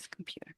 this computer.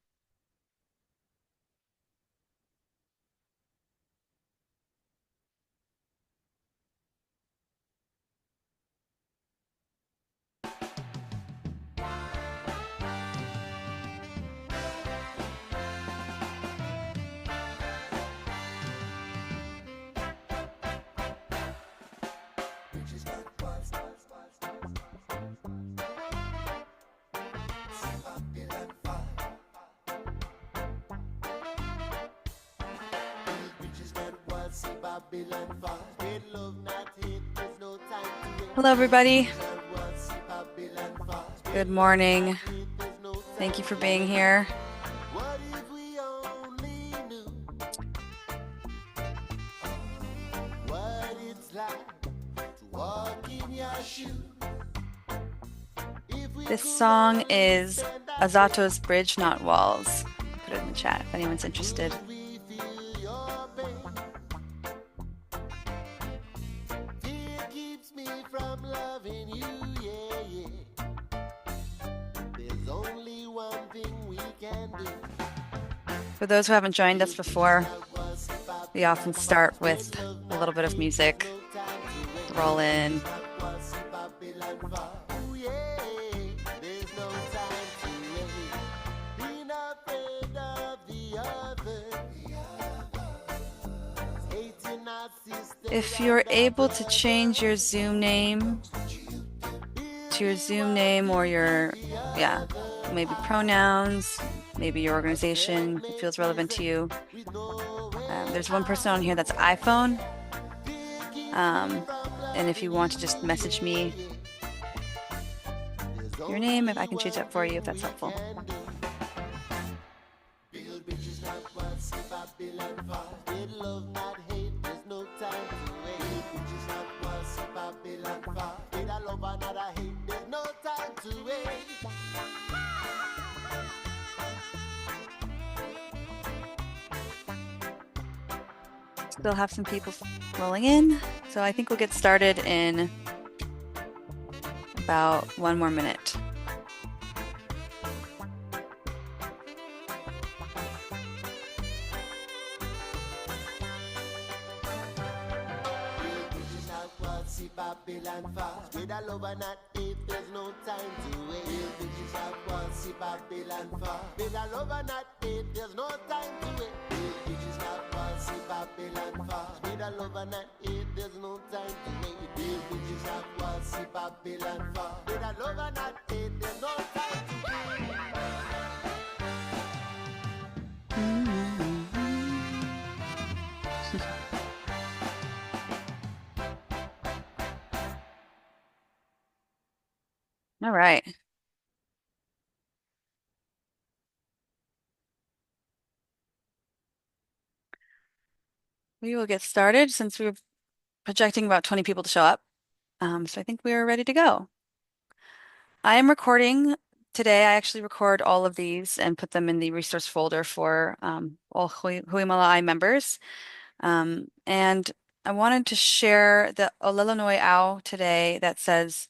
Hello, everybody. Good morning. Thank you for being here. This song is Azato's Bridge, Not Walls. I'll put it in the chat if anyone's interested. For those who haven't joined us before, we often start with a little bit of music, roll in. If you're able to change your Zoom name to your Zoom name or your, maybe pronouns, maybe your organization, it feels relevant to you. There's one person on here that's iPhone. And if you want to just message me your name, if I can change that for you, if that's helpful. Still have some people rolling in, so I think we'll get started in about 1 more minute. All right. We will get started since we're projecting about 20 people to show up. So I think we are ready to go. I am recording today. I actually record all of these and put them in the resource folder for all Hui Māla members. And I wanted to share the Olelo Au today that says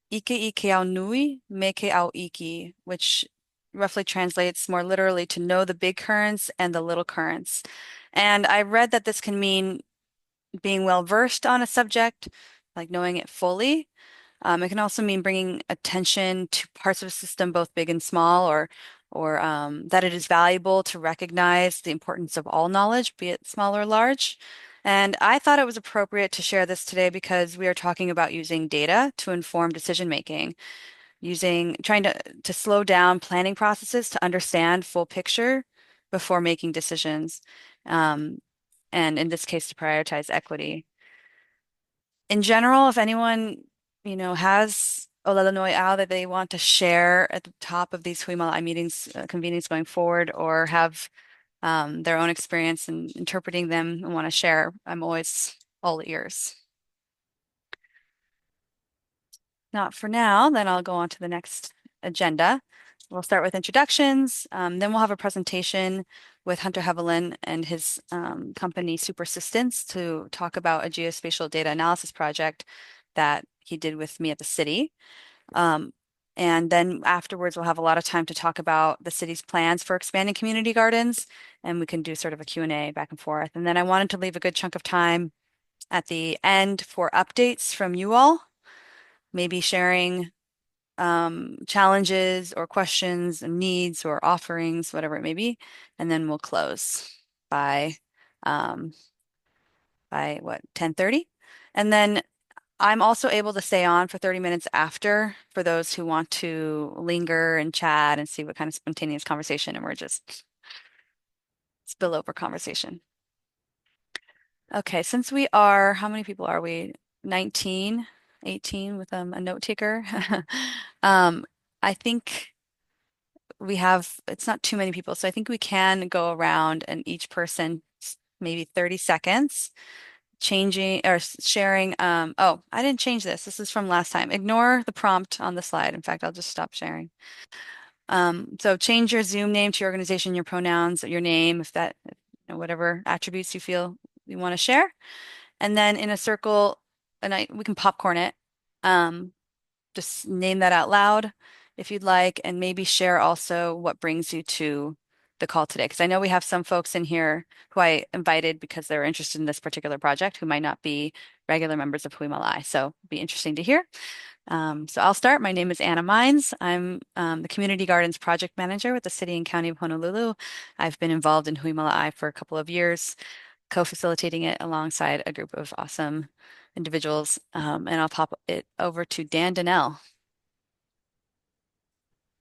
Ike ike au nui, meke au iki, which roughly translates more literally to know the big currents and the little currents. And I read that this can mean being well versed on a subject, like knowing it fully. It can also mean bringing attention to parts of a system, both big and small, or that it is valuable to recognize the importance of all knowledge, be it small or large. And I thought it was appropriate to share this today because we are talking about using data to inform decision making, trying to slow down planning processes to understand full picture before making decisions. And in this case, to prioritize equity. In general, if anyone, has Olelo Au that they want to share at the top of these Hui Māla meetings, convenings going forward, or have their own experience in interpreting them and want to share, I'm always all ears. Not for now, then I'll go on to the next agenda. We'll start with introductions, then we'll have a presentation with Hunter Hevelin and his company Super Assistance to talk about a geospatial data analysis project that he did with me at the city. And then afterwards, we'll have a lot of time to talk about the city's plans for expanding community gardens, and we can do sort of a Q&A back and forth. And then I wanted to leave a good chunk of time at the end for updates from you all, maybe sharing challenges or questions and needs or offerings, whatever it may be. And then we'll close by um, what, 10:30? And then I'm also able to stay on for 30 minutes after for those who want to linger and chat and see what kind of spontaneous conversation emerges. Spillover conversation. Okay, since we are, how many people are we? 19, 18 with a note taker. Um, I think we have, it's not too many people, so I think we can go around and each person maybe 30 seconds changing or sharing. Oh, I didn't change this. This is from last time. Ignore the prompt on the slide. In fact, I'll just stop sharing. So change your Zoom name to your organization, your pronouns, your name, if that, whatever attributes you feel you want to share. And then in a circle, and we can popcorn it. Um, just name that out loud if you'd like, and maybe share also what brings you to the call today. Because I know we have some folks in here who I invited because they're interested in this particular project who might not be regular members of Hui Māla. So it'd be interesting to hear. So I'll start. My name is Anna Mines. I'm the Community Gardens Project Manager with the City and County of Honolulu. I've been involved in Hui Māla for a couple of years, co-facilitating it alongside a group of awesome individuals. And I'll pop it over to Dan Donnell.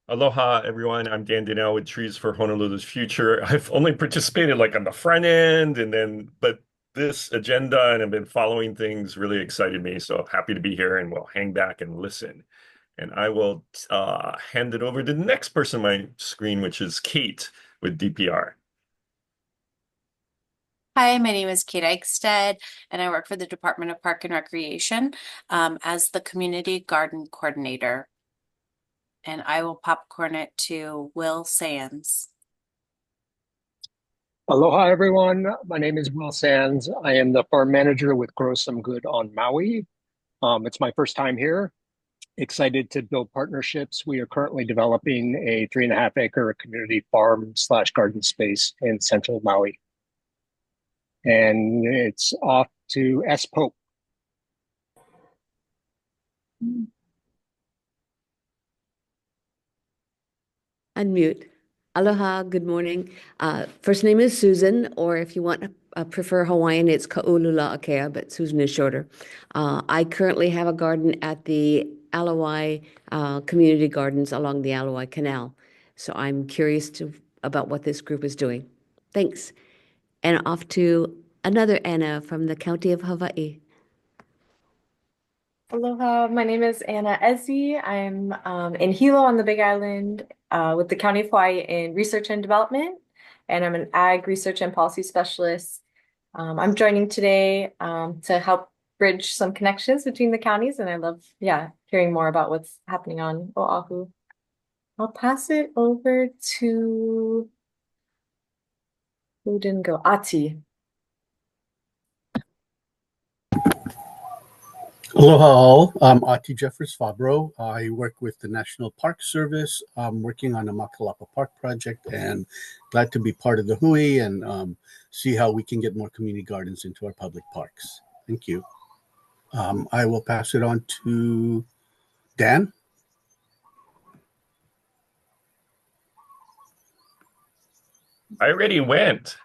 Aloha, everyone. I'm Dan Donnell with Trees for Honolulu's Future. I've only participated like on the front end but this agenda and I've been following things really excited me. So happy to be here and we'll hang back and listen. And I will hand it over to the next person on my screen, which is Kate with DPR. Hi, my name is Kate Eichstead, and I work for the Department of Park and Recreation as the Community Garden Coordinator. And I will popcorn it to Will Sands. Aloha, everyone. My name is Will Sands. I am the farm manager with Grow Some Good on Maui. It's my first time here. Excited to build partnerships. We are currently developing a 3.5 acre community farm slash garden space in central Maui. And it's off to S. Pope. Unmute. Aloha, good morning. First name is Susan, or if you want prefer Hawaiian, it's Ka'ulula Akea, but Susan is shorter. I currently have a garden at the Alawai Community Gardens along the Alawai Canal. So I'm curious about what this group is doing. Thanks. And off to another Anna from the County of Hawaii. Aloha, my name is Anna Ezzi. I'm in Hilo on the Big Island with the County of Hawaii in research and development, and I'm an ag research and policy specialist. I'm joining today to help bridge some connections between the counties, and I love, hearing more about what's happening on Oahu. I'll pass it over to who didn't go? Ati. Aloha all. I'm Ati Jeffers Fabro. I work with the National Park Service. I'm working on the Makalapa Park project and glad to be part of the Hui and see how we can get more community gardens into our public parks. Thank you. I will pass it on to Dan. I already went.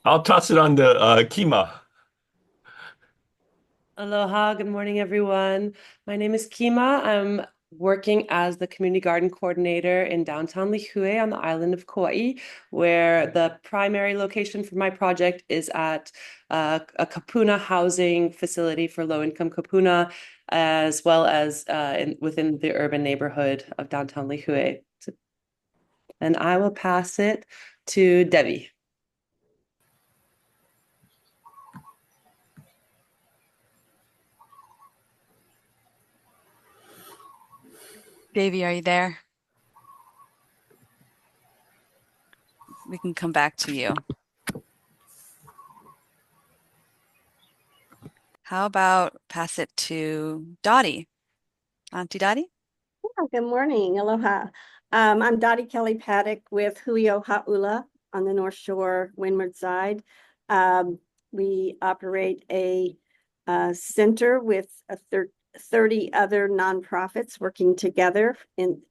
I'll toss it on to Kima. Aloha, good morning, everyone. My name is Kima. I'm working as the community garden coordinator in downtown Lihue on the island of Kauai, where the primary location for my project is at a kapuna housing facility for low-income kapuna, as well as within the urban neighborhood of downtown Lihue. And I will pass it to Debbie. Davey, are you there? We can come back to you. How about pass it to Dottie? Auntie Dottie? Good morning. Aloha. I'm Dottie Kelly Paddock with Hui Ha'ula on the North Shore windward side. We operate a center with 30 other nonprofits working together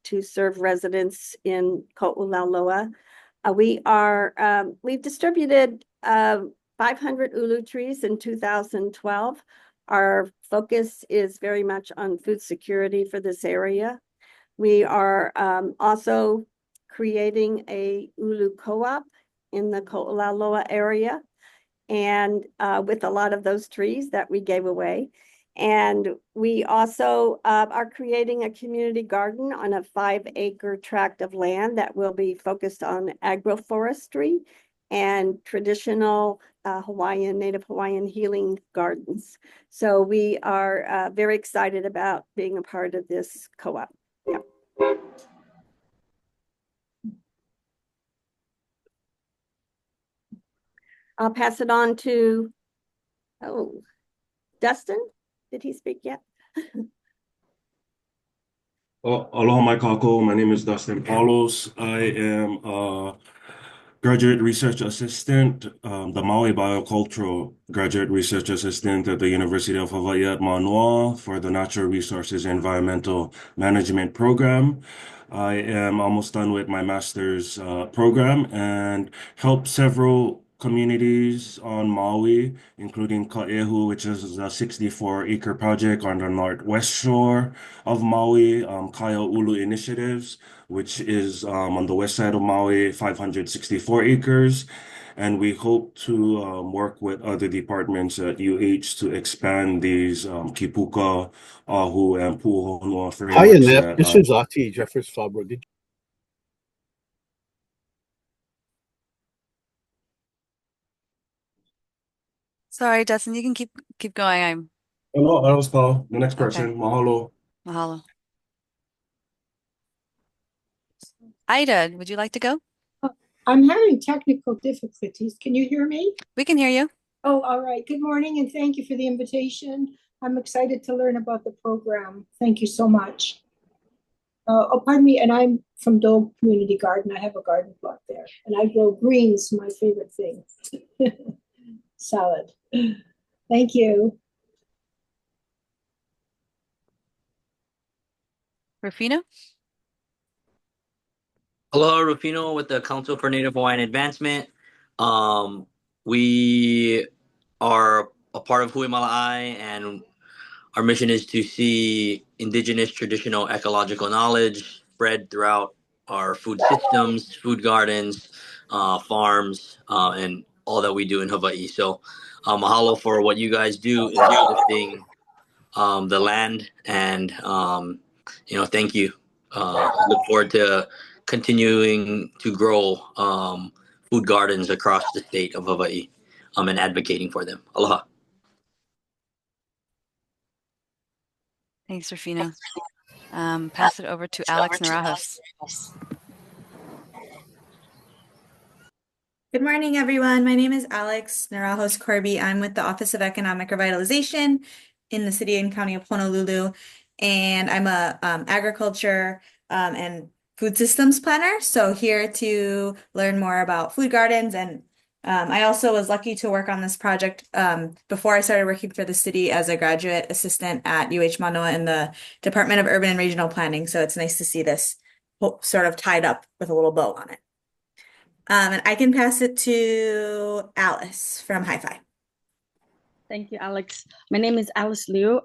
to serve residents in Ko'olauloa. We've distributed 500 ulu trees in 2012. Our focus is very much on food security for this area. We are also creating a ulu co-op in the Ko'olauloa area, and with a lot of those trees that we gave away. And we also are creating a community garden on a 5-acre tract of land that will be focused on agroforestry and traditional Native Hawaiian healing gardens. So we are very excited about being a part of this co-op. Yeah. I'll pass it on to, Dustin. Did he speak yet? Aloha mai kākou. My name is Dustin Paulos. I am a graduate research assistant, the Maui Biocultural Graduate Research Assistant at the University of Hawaii at Manoa for the Natural Resources and Environmental Management Program. I am almost done with my master's program and help several communities on Maui, including Ka'ehu, which is a 64-acre project on the northwest shore of Maui, Kaya Ulu Initiatives, which is on the west side of Maui, 564 acres. And we hope to work with other departments at UH to expand these Kipuka, Ahu, and Pu'uhonua Hi, frameworks Annette. that This is Ati Jeffers Fabro. Sorry, Dustin, you can keep going. Oh, no, that was Paul. The next Okay. person, Mahalo. Mahalo. Ida, would you like to go? I'm having technical difficulties. Can you hear me? We can hear you. Oh, all right. Good morning, and thank you for the invitation. I'm excited to learn about the program. Thank you so much. Oh, pardon me, and I'm from Dole Community Garden. I have a garden plot there, and I grow greens, my favorite thing. Salad. Thank you. Rufino? Hello, Rufino with the Council for Native Hawaiian Advancement. We are a part of Hui Māla, and our mission is to see indigenous traditional ecological knowledge spread throughout our food systems, food gardens, farms, and all that we do in Hawaii. So mahalo for what you guys do in uplifting the land, and thank you. Look forward to continuing to grow food gardens across the state of Hawaii, and advocating for them. Aloha. Thanks, Rufino. Pass it over to Alex Narajos. Good morning, everyone. My name is Alex Narajos Corby. I'm with the Office of Economic Revitalization in the city and county of Honolulu, and I'm a agriculture and food systems planner. So here to learn more about food gardens, and I also was lucky to work on this project before I started working for the city as a graduate assistant at UH Manoa in the Department of Urban and Regional Planning. So it's nice to see this sort of tied up with a little bow on it. And I can pass it to Alice from Hi-Fi. Thank you, Alex. My name is Alice Liu,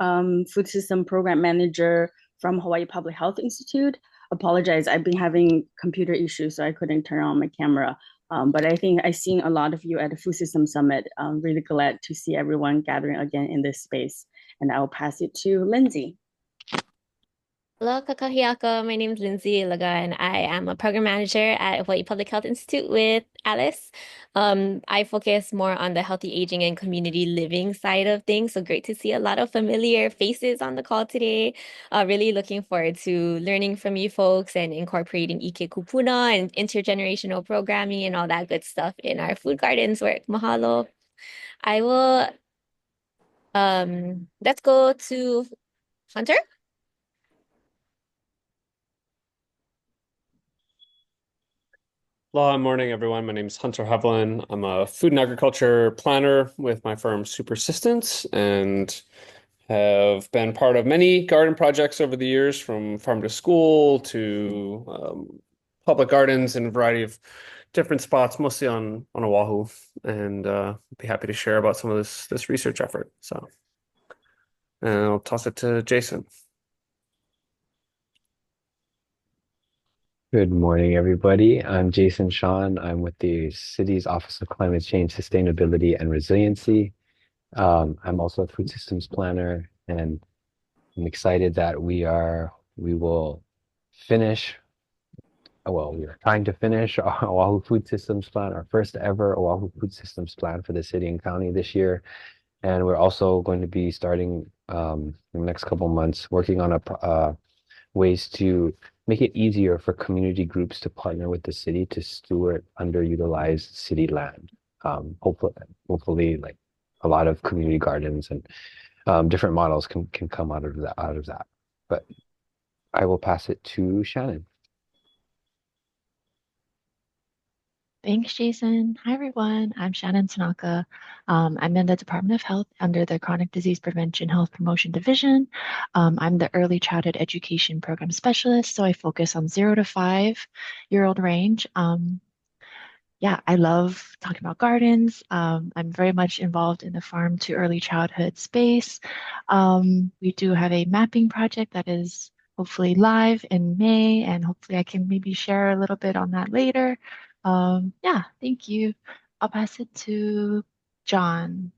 Food System Program Manager from Hawaii Public Health Institute. Apologize, I've been having computer issues, so I couldn't turn on my camera. But I think I've seen a lot of you at the Food System Summit. I'm really glad to see everyone gathering again in this space. And I'll pass it to Lindsay. Hello, kakahiaka. My name is Lindsay Ilaga, and I am a program manager at Hawaii Public Health Institute with Alice. I focus more on the healthy aging and community living side of things. So great to see a lot of familiar faces on the call today. Really looking forward to learning from you folks and incorporating Ike Kupuna and intergenerational programming and all that good stuff in our food gardens work. Mahalo. I will, let's go to Hunter. Aloha, morning, everyone. My name is Hunter Hovland. I'm a food and agriculture planner with my firm Supersistence and have been part of many garden projects over the years, from farm to school to public gardens in a variety of different spots, mostly on Oahu, and be happy to share about some of this research effort. So, and I'll toss it to Jason. Good morning, everybody. I'm Jason Sean. I'm with the city's Office of Climate Change, Sustainability, and Resiliency. I'm also a food systems planner, and I'm excited that we will finish. Well, we are trying to finish our Oahu Food Systems Plan, our first ever Oahu Food Systems Plan for the city and county this year. And we're also going to be starting in the next couple of months working on ways to make it easier for community groups to partner with the city to steward underutilized city land. Hopefully, like a lot of community gardens and different models can come out of that. But I will pass it to Shannon. Thanks, Jason. Hi, everyone. I'm Shannon Tanaka. I'm in the Department of Health under the Chronic Disease Prevention Health Promotion Division. I'm the Early Childhood Education Program Specialist, so I focus on 0 to 5-year-old range. Yeah, I love talking about gardens. I'm very much involved in the farm to early childhood space. We do have a mapping project that is hopefully live in May, and hopefully I can maybe share a little bit on that later. Yeah, thank you. I'll pass it to John.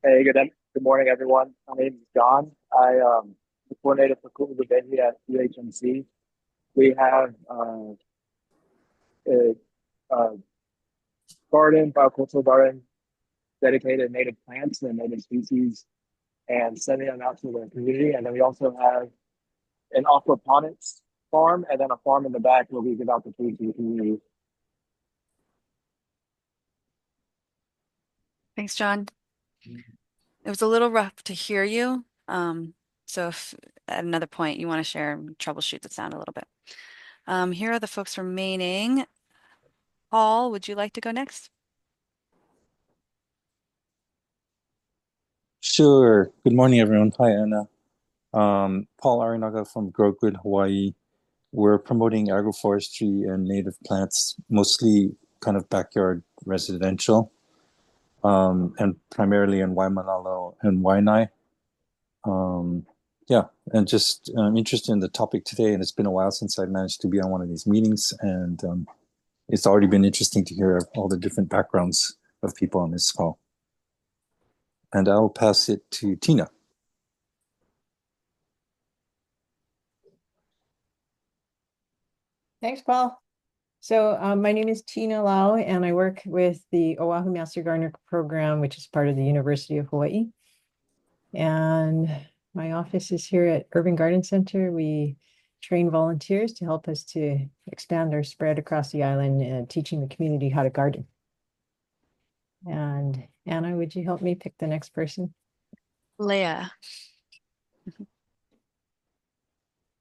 Hey, good morning, everyone. My name is John. I'm the coordinator for Ku'u Baby at UHMC. We have a garden, biocultural garden, dedicated to native plants and native species, and sending them out to the community. And then we also have an aquaponics farm, and then a farm in the back where we give out the food to the community. Thanks, John. It was a little rough to hear you. So if at another point you want to share, troubleshoot the sound a little bit. Here are the folks remaining. Paul, would you like to go next? Sure. Good morning, everyone. Hi, Anna. Paul Arinaga from Grow Good, Hawaii. We're promoting agroforestry and native plants, mostly kind of backyard residential, and primarily in Waimanalo and Waianae. Yeah, and just interested in the topic today, and it's been a while since I managed to be on one of these meetings, and it's already been interesting to hear all the different backgrounds of people on this call. And I'll pass it to Tina. Thanks, Paul. So my name is Tina Lau, and I work with the Oahu Master Gardener Program, which is part of the University of Hawaii. And my office is here at Urban Garden Center. We train volunteers to help us to expand our spread across the island and teaching the community how to garden. And Anna, would you help me pick the next person? Leah.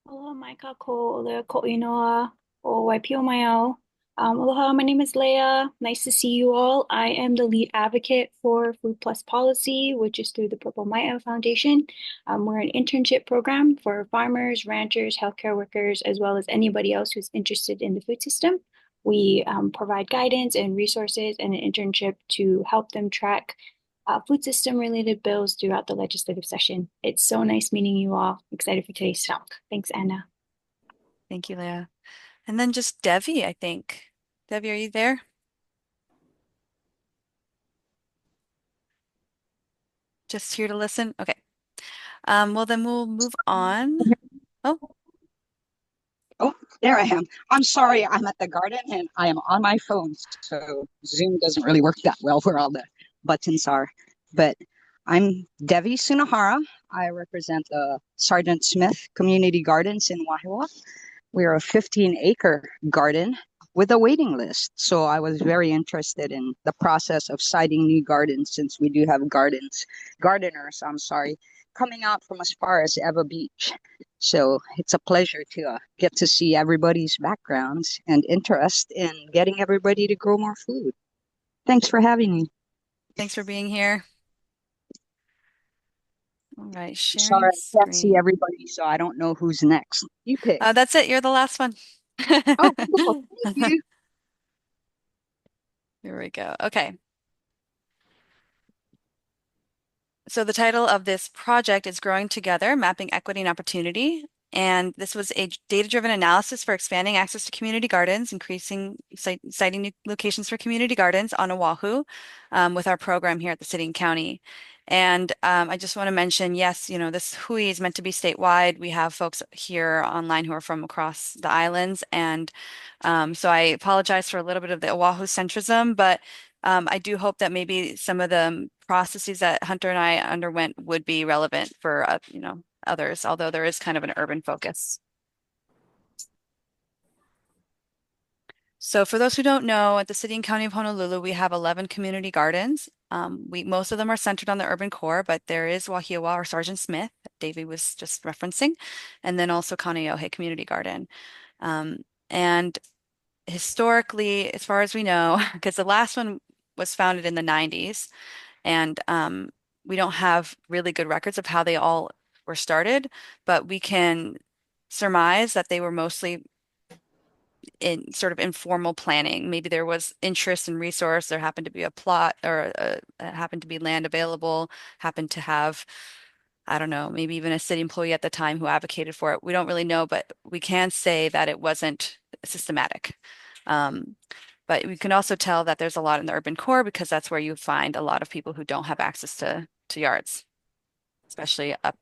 Aloha mai kākou, Leah Ko'inoa o Waipio mai au. Aloha, my name is Leah. Nice to see you all. I am the lead advocate for Food Plus Policy, which is through the Purple Mai'a Foundation. We're an internship program for farmers, ranchers, healthcare workers, as well as anybody else who's interested in the food system. We provide guidance and resources and an internship to help them track food system related bills throughout the legislative session. It's so nice meeting you all. Excited for today's talk. Thanks, Anna. Thank you, Leah. And then just Devi, I think. Devi, are you there? Just here to listen? Okay. Well, then we'll move on. Oh. Oh, there I am. I'm sorry, I'm at the garden and I am on my phone, so Zoom doesn't really work that well where all the buttons are. But I'm Devi Sunahara. I represent the Sergeant Smith Community Gardens in Wahiawa. We're a 15-acre garden with a waiting list. So I was very interested in the process of siting new gardens, since we do have gardeners, coming out from as far as Ewa Beach. So it's a pleasure to get to see everybody's backgrounds and interest in getting everybody to grow more food. Thanks for having me. Thanks for being here. All right, Sorry, sharing I can't see screen. everybody, so I don't know who's next. You pick. That's it. You're the last one. Oh, wonderful. Thank you. Here we go. Okay. So the title of this project is Growing Together, Mapping Equity and Opportunity. And this was a data-driven analysis for expanding access to community gardens, increasing citing new locations for community gardens on Oahu with our program here at the city and county. And I just want to mention, yes, this Hui is meant to be statewide. We have folks here online who are from across the islands. And so I apologize for a little bit of the Oahu centrism, but I do hope that maybe some of the processes that Hunter and I underwent would be relevant for, others, although there is kind of an urban focus. So for those who don't know, at the City and County of Honolulu, we have 11 community gardens. Most of them are centered on the urban core, but there is Wahiawa or Sergeant Smith, that Davey was just referencing, and then also Kaneohe Community Garden. And historically, as far as we know, because the last one was founded in the 90s, and we don't have really good records of how they all were started, but we can surmise that they were mostly in sort of informal planning. Maybe there was interest and resource, there happened to be a plot or happened to be land available, happened to have, I don't know, maybe even a city employee at the time who advocated for it. We don't really know, but we can say that it wasn't systematic. But we can also tell that there's a lot in the urban core because that's where you find a lot of people who don't have access to yards, especially up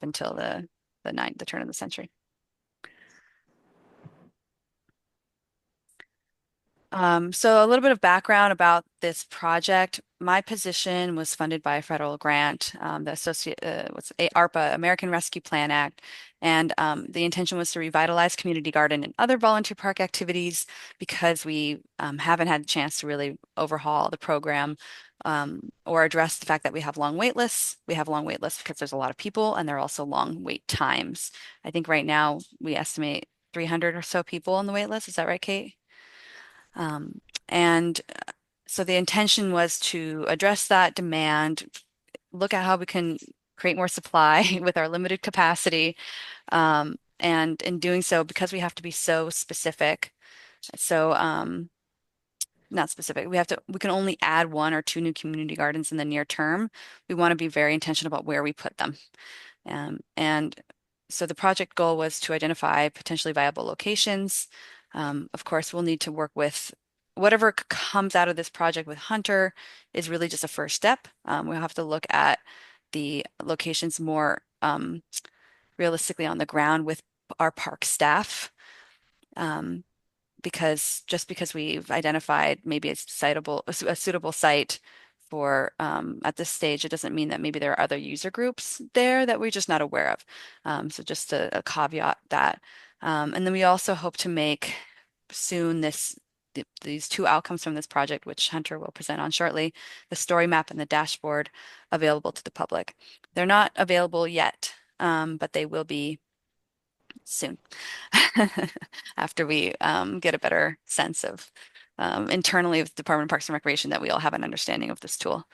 until the turn of the century. So a little bit of background about this project. My position was funded by a federal grant, the ARPA, American Rescue Plan Act, and the intention was to revitalize community garden and other volunteer park activities because we haven't had a chance to really overhaul the program or address the fact that we have long wait lists. We have long wait lists because there's a lot of people and there are also long wait times. I think right now we estimate 300 or so people on the wait list. Is that right, Kate? And so the intention was to address that demand, look at how we can create more supply with our limited capacity. And in doing so, because we have to be so specific, so not specific, we can only add 1 or 2 new community gardens in the near term. We want to be very intentional about where we put them. And so the project goal was to identify potentially viable locations. Of course, we'll need to work with whatever comes out of this project with Hunter is really just a first step. We'll have to look at the locations more realistically on the ground with our park staff. Because we've identified maybe a suitable site for at this stage, it doesn't mean that maybe there are other user groups there that we're just not aware of. So just a caveat that. And then we also hope to make soon these 2 outcomes from this project, which Hunter will present on shortly, the story map and the dashboard available to the public. They're not available yet, but they will be soon after we get a better sense of internally with Department of Parks and Recreation that we all have an understanding of this tool.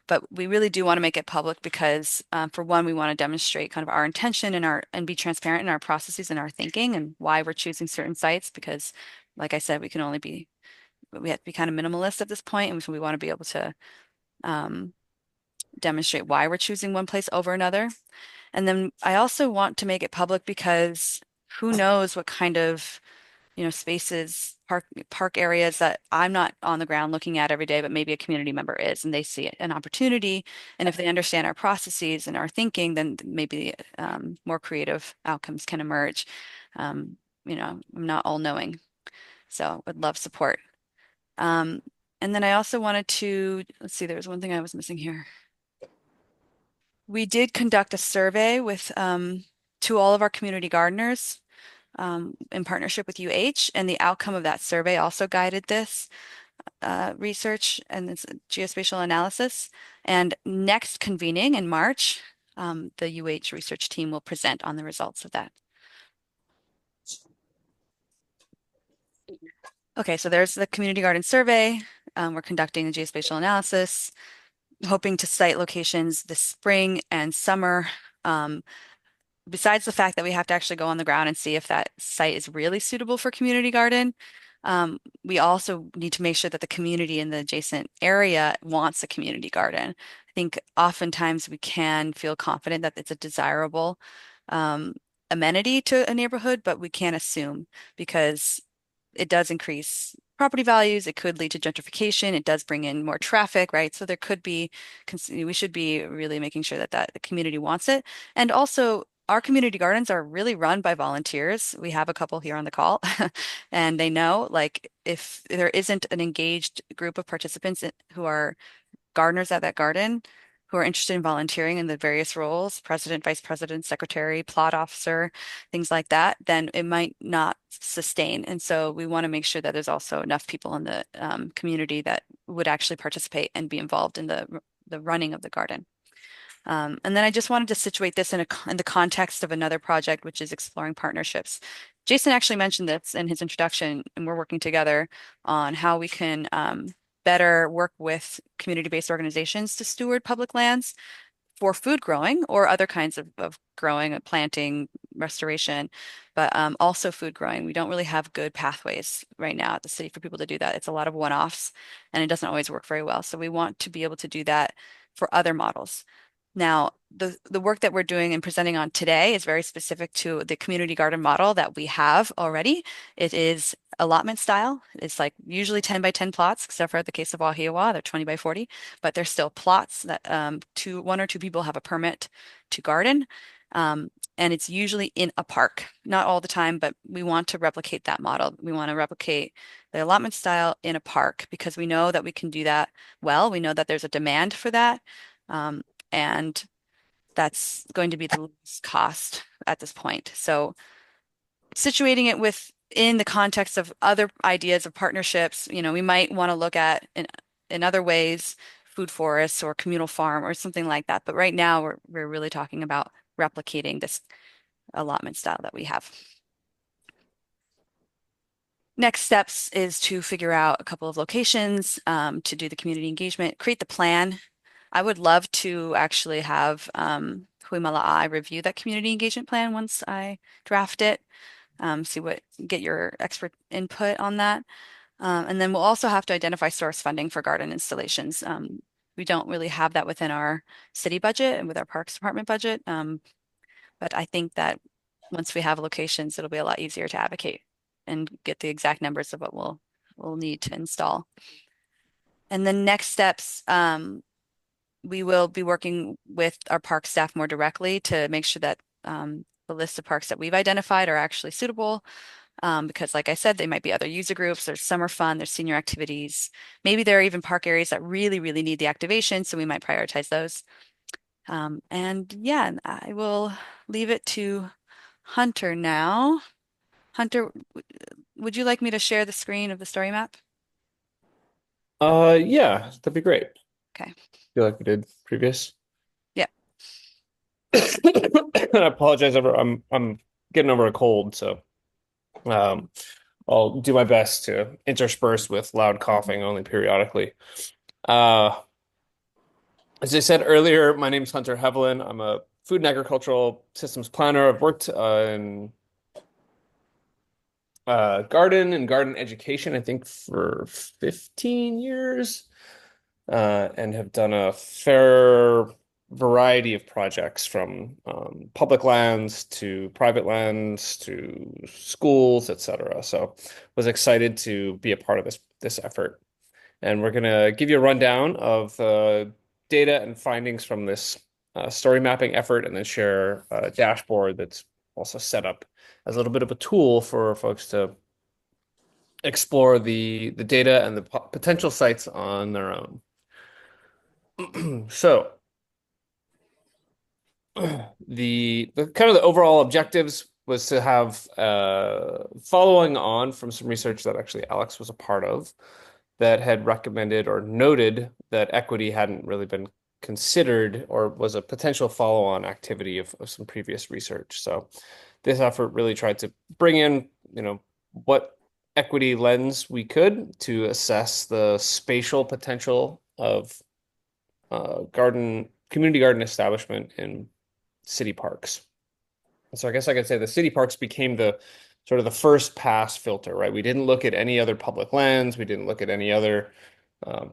But we really do want to make it public because for one, we want to demonstrate kind of our intention and be transparent in our processes and our thinking and why we're choosing certain sites because like I said, we have to be kind of minimalist at this point, and so we want to be able to demonstrate why we're choosing one place over another. And then I also want to make it public because who knows what kind of, spaces, park areas that I'm not on the ground looking at every day, but maybe a community member is, and they see an opportunity. And if they understand our processes and our thinking, then maybe more creative outcomes can emerge. I'm not all knowing, so would love support. And then I also wanted to, let's see, there was one thing I was missing here. We did conduct a survey with to all of our community gardeners in partnership with UH, and the outcome of that survey also guided this research and this geospatial analysis. And next convening in March, the UH research team will present on the results of that. Okay, so there's the community garden survey. We're conducting a geospatial analysis, hoping to site locations this spring and summer. Besides the fact that we have to actually go on the ground and see if that site is really suitable for community garden, we also need to make sure that the community in the adjacent area wants a community garden. I think oftentimes we can feel confident that it's a desirable amenity to a neighborhood, but we can't assume because it does increase property values. It could lead to gentrification. It does bring in more traffic, right? So there could be, we should be really making sure that the community wants it. And also, our community gardens are really run by volunteers. We have a couple here on the call, and they know like if there isn't an engaged group of participants who are gardeners at that garden who are interested in volunteering in the various roles, president, vice president, secretary, plot officer, things like that, then it might not sustain. And so we want to make sure that there's also enough people in the community that would actually participate and be involved in the running of the garden. And then I just wanted to situate this in the context of another project, which is exploring partnerships. Jason actually mentioned this in his introduction, and we're working together on how we can better work with community-based organizations to steward public lands for food growing or other kinds of growing, planting, restoration, but also food growing. We don't really have good pathways right now at the city for people to do that. It's a lot of one-offs, and it doesn't always work very well. So we want to be able to do that for other models. Now, the work that we're doing and presenting on today is very specific to the community garden model that we have already. It is allotment style. It's like usually 10 by 10 plots, except for the case of Wahiawa, they're 20 by 40, but they're still plots that one or two people have a permit to garden. And it's usually in a park, not all the time, but we want to replicate that model. We want to replicate the allotment style in a park because we know that we can do that well. We know that there's a demand for that. And that's going to be the least cost at this point. So situating it within the context of other ideas of partnerships, we might want to look at in other ways, food forests or communal farm or something like that. But right now we're really talking about replicating this allotment style that we have. Next steps is to figure out a couple of locations to do the community engagement, create the plan. I would love to actually have Hui Māla review that community engagement plan once I draft it, get your expert input on that. And then we'll also have to identify source funding for garden installations. We don't really have that within our city budget and with our Parks Department budget. But I think that once we have locations, it'll be a lot easier to advocate and get the exact numbers of what we'll need to install. And the next steps, we will be working with our park staff more directly to make sure that the list of parks that we've identified are actually suitable. Because like I said, they might be other user groups, there's summer fun, there's senior activities. Maybe there are even park areas that really, really need the activation, so we might prioritize those. And yeah, I will leave it to Hunter now. Hunter, would you like me to share the screen of the story map? Yeah, that'd be great. Okay. Feel like we did previous. Yeah. I apologize, I'm getting over a cold, so I'll do my best to intersperse with loud coughing only periodically. As I said earlier, my name is Hunter Hevelin. I'm a food and agricultural systems planner. I've worked in garden and garden education, I think, for 15 years, and have done a fair variety of projects from public lands to private lands to schools, etc. So was excited to be a part of this effort. And we're going to give you a rundown of data and findings from this story mapping effort and then share a dashboard that's also set up as a little bit of a tool for folks to explore the data and the potential sites on their own. So the kind of the overall objectives was to have following on from some research that actually Alex was a part of that had recommended or noted that equity hadn't really been considered or was a potential follow-on activity of some previous research. So this effort really tried to bring in, what equity lens we could to assess the spatial potential of community garden establishment in city parks. So I guess I could say the city parks became the sort of the first pass filter, right? We didn't look at any other public lands. We didn't look at any other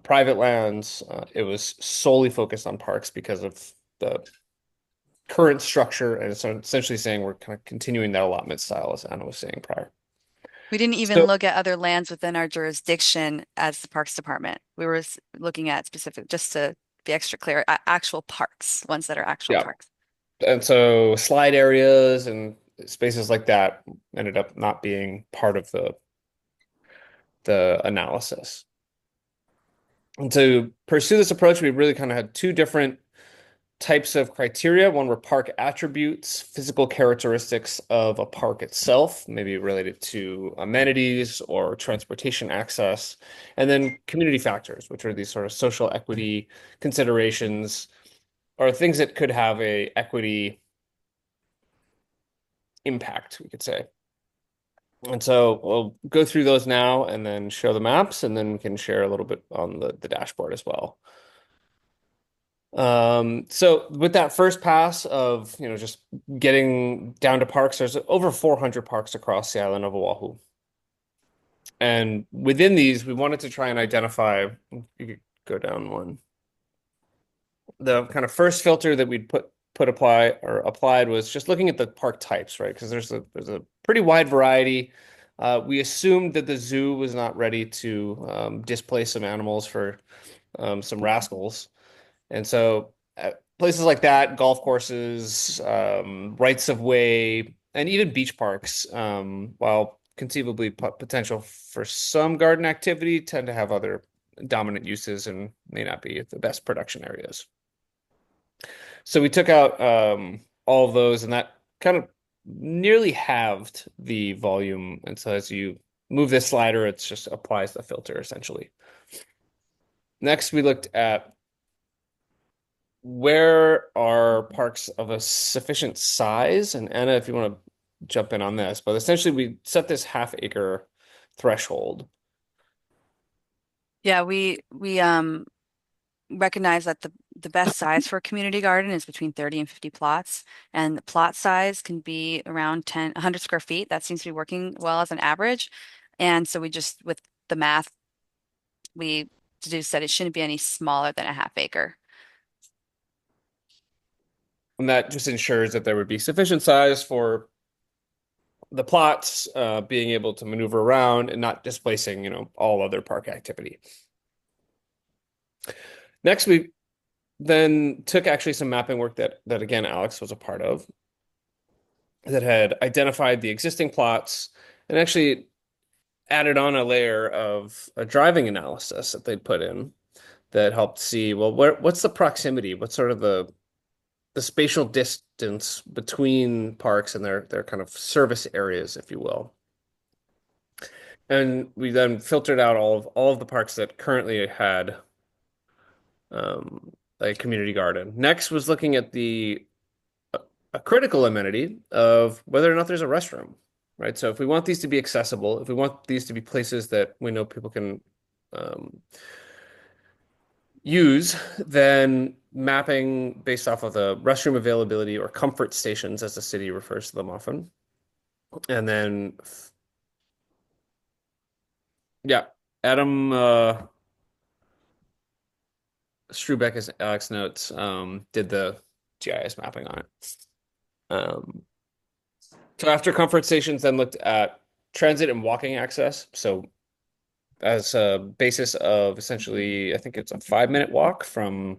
private lands. It was solely focused on parks because of the current structure, and it's essentially saying we're kind of continuing that allotment style, as Anna was saying prior. We didn't even look at other lands within our jurisdiction as the Parks Department. We were looking at specific, just to be extra clear, actual parks, ones that are actual parks. And so slide areas and spaces like that ended up not being part of the analysis. And to pursue this approach, we really kind of had two different types of criteria. One were park attributes, physical characteristics of a park itself, maybe related to amenities or transportation access, and then community factors, which are these sort of social equity considerations, or things that could have a equity impact, we could say. And so we'll go through those now and then show the maps, and then we can share a little bit on the dashboard as well. So with that first pass of, just getting down to parks, there's over 400 parks across the island of Oahu. And within these, we wanted to try and identify, you could go down one. The kind of first filter that we'd applied was just looking at the park types, right? Because there's a pretty wide variety. We assumed that the zoo was not ready to displace some animals for some rascals. And so places like that, golf courses, rights of way, and even beach parks, while conceivably potential for some garden activity, tend to have other dominant uses and may not be the best production areas. So we took out all of those, and that kind of nearly halved the volume. And so as you move this slider, it just applies the filter essentially. Next, we looked at where are parks of a sufficient size? And Anna, if you want to jump in on this, but essentially we set this half-acre threshold. Yeah, we recognize that the best size for a community garden is between 30 and 50 plots, and the plot size can be around 100 square feet. That seems to be working well as an average. And so we just, with the math, we deduced that it shouldn't be any smaller than a half acre. And that just ensures that there would be sufficient size for the plots being able to maneuver around and not displacing, all other park activity. Next, we then took actually some mapping work that again, Alex was a part of, that had identified the existing plots and actually added on a layer of a driving analysis that they'd put in that helped see, well, what's the proximity? What's sort of the spatial distance between parks and their kind of service areas, if you will. And we then filtered out all of the parks that currently had a community garden. Next was looking at a critical amenity of whether or not there's a restroom, right? So if we want these to be accessible, if we want these to be places that we know people can use, then mapping based off of the restroom availability, or comfort stations as the city refers to them often. And then, yeah, Adam Strubeck, as Alex notes, did the GIS mapping on it. So after comfort stations, then looked at transit and walking access. So as a basis of essentially, I think it's a 5-minute walk from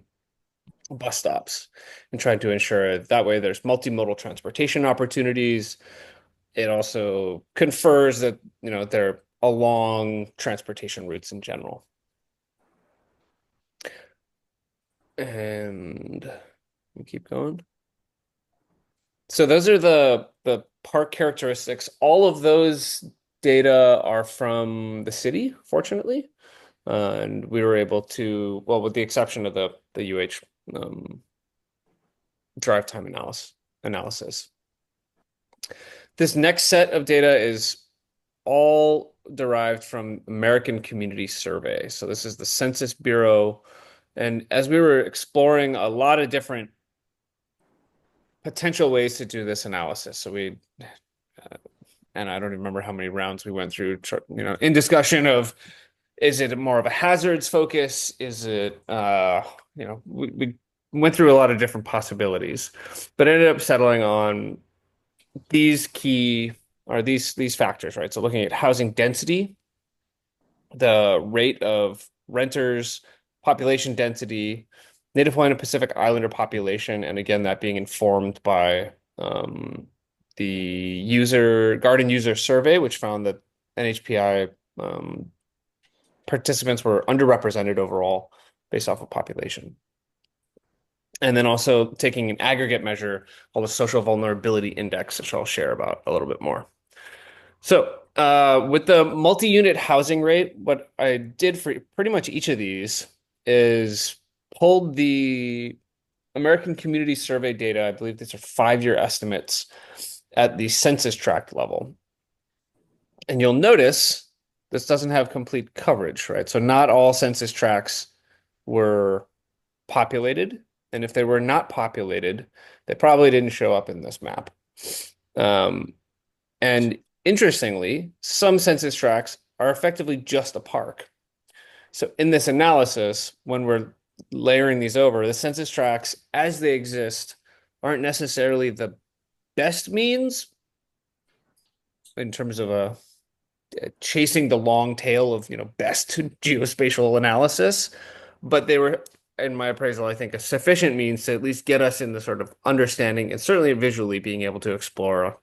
bus stops, and trying to ensure that way there's multimodal transportation opportunities. It also confers that, they're along transportation routes in general. And we keep going. So those are the park characteristics. All of those data are from the city, fortunately. And we were able to, well, with the exception of the UH drive time analysis. This next set of data is all derived from American Community Survey. So this is the Census Bureau. And as we were exploring a lot of different potential ways to do this analysis, so and I don't even remember how many rounds we went through, in discussion of, is it more of a hazards focus? Is it, we went through a lot of different possibilities, but ended up settling on these factors, right? So looking at housing density, the rate of renters, population density, Native Hawaiian and Pacific Islander population, and again, that being informed by the garden user survey, which found that NHPI participants were underrepresented overall based off of population. And then also taking an aggregate measure called the Social Vulnerability Index, which I'll share about a little bit more. So with the multi-unit housing rate, what I did for pretty much each of these is pulled the American Community Survey data. I believe these are 5-year estimates at the census tract level. And you'll notice this doesn't have complete coverage, right? So not all census tracts were populated. And if they were not populated, they probably didn't show up in this map. And interestingly, some census tracts are effectively just a park. So in this analysis, when we're layering these over, the census tracts as they exist aren't necessarily the best means in terms of chasing the long tail of best geospatial analysis, but they were, in my appraisal, I think, a sufficient means to at least get us in the sort of understanding and certainly visually being able to explore,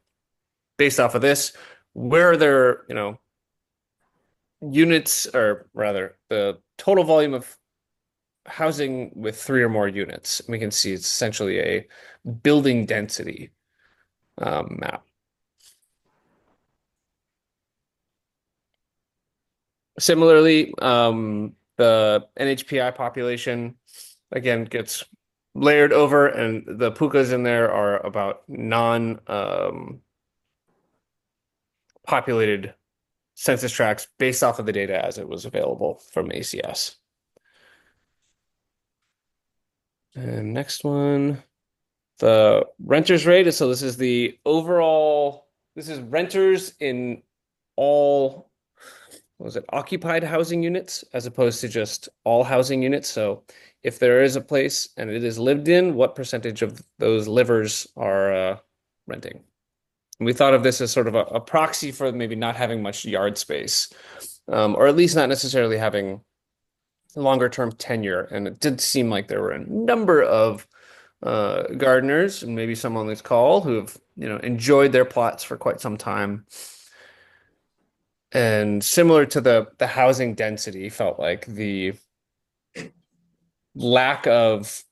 based off of this, where are there units, or rather the total volume of housing with 3 or more units. We can see it's essentially a building density map. Similarly, the NHPI population, again, gets layered over, and the pukas in there are about non-populated census tracts based off of the data as it was available from ACS. And next one, the renters rate. So this is the overall, this is renters in all, what was it, occupied housing units as opposed to just all housing units. So if there is a place and it is lived in, what percentage of those livers are renting? And we thought of this as sort of a proxy for maybe not having much yard space, or at least not necessarily having longer term tenure. And it did seem like there were a number of gardeners and maybe some on this call who have enjoyed their plots for quite some time. And similar to the housing density, felt like the lack of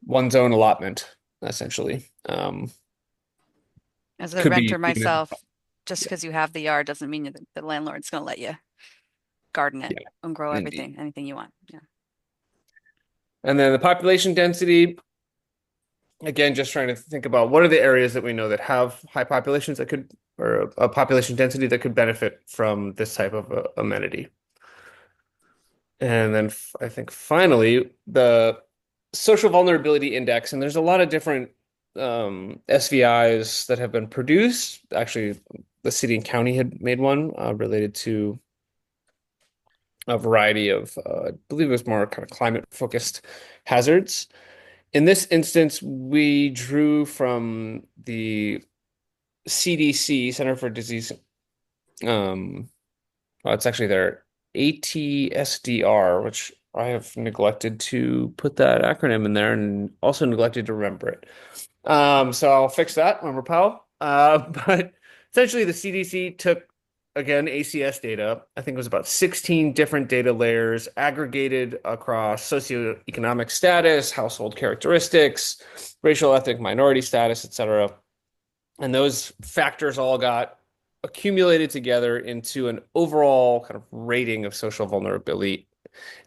one zone allotment, essentially. As a Could renter be myself, just because you have the yard doesn't mean that the landlord's going to let you garden it and grow indeed. anything you want. Yeah. And then the population density, again, just trying to think about what are the areas that we know that have high populations that could, or a population density that could benefit from this type of amenity. And then I think finally, the social vulnerability index, and there's a lot of different SVIs that have been produced. Actually, the city and county had made one related to a variety of, I believe it was more kind of climate-focused hazards. In this instance, we drew from the CDC, Center for Disease, well, it's actually their ATSDR, which I have neglected to put that acronym in there and also neglected to remember it. So I'll fix that, Member Powell. But essentially, the CDC took, again, ACS data. I think it was about 16 different data layers aggregated across socioeconomic status, household characteristics, racial, ethnic, minority status, etc. And those factors all got accumulated together into an overall kind of rating of social vulnerability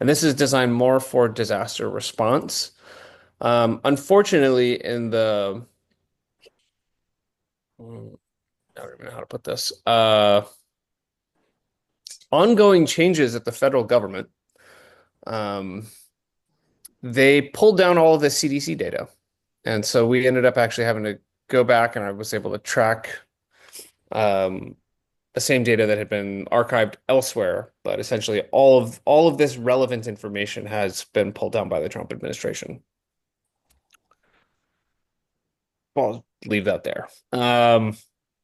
And this is designed more for disaster response. Unfortunately, in the I don't even know how to put this. Ongoing changes at the federal government, um, they pulled down all of the CDC data. And so we ended up actually having to go back, and I was able to track um, the same data that had been archived elsewhere, but essentially all of this relevant information has been pulled down by the Trump administration. Well, I'll leave that there.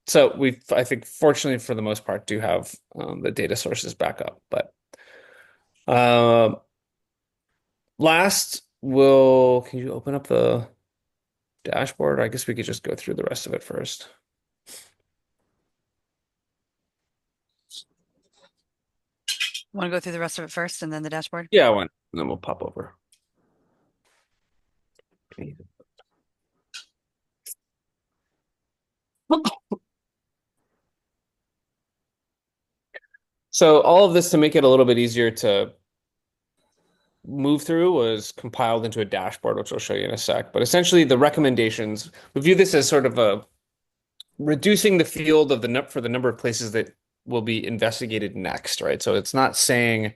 So I think, fortunately for the most part, do have the data sources back up. But um, last, can you open up the dashboard? I guess we could just go through the rest of it first. Want to go through the rest of it first and then the dashboard? Yeah, I want, and then we'll pop over. So all of this, to make it a little bit easier to move through, was compiled into a dashboard, which I'll show you in a sec. But essentially, the recommendations, we view this as sort of a reducing the field of for the number of places that will be investigated next, right? So it's not saying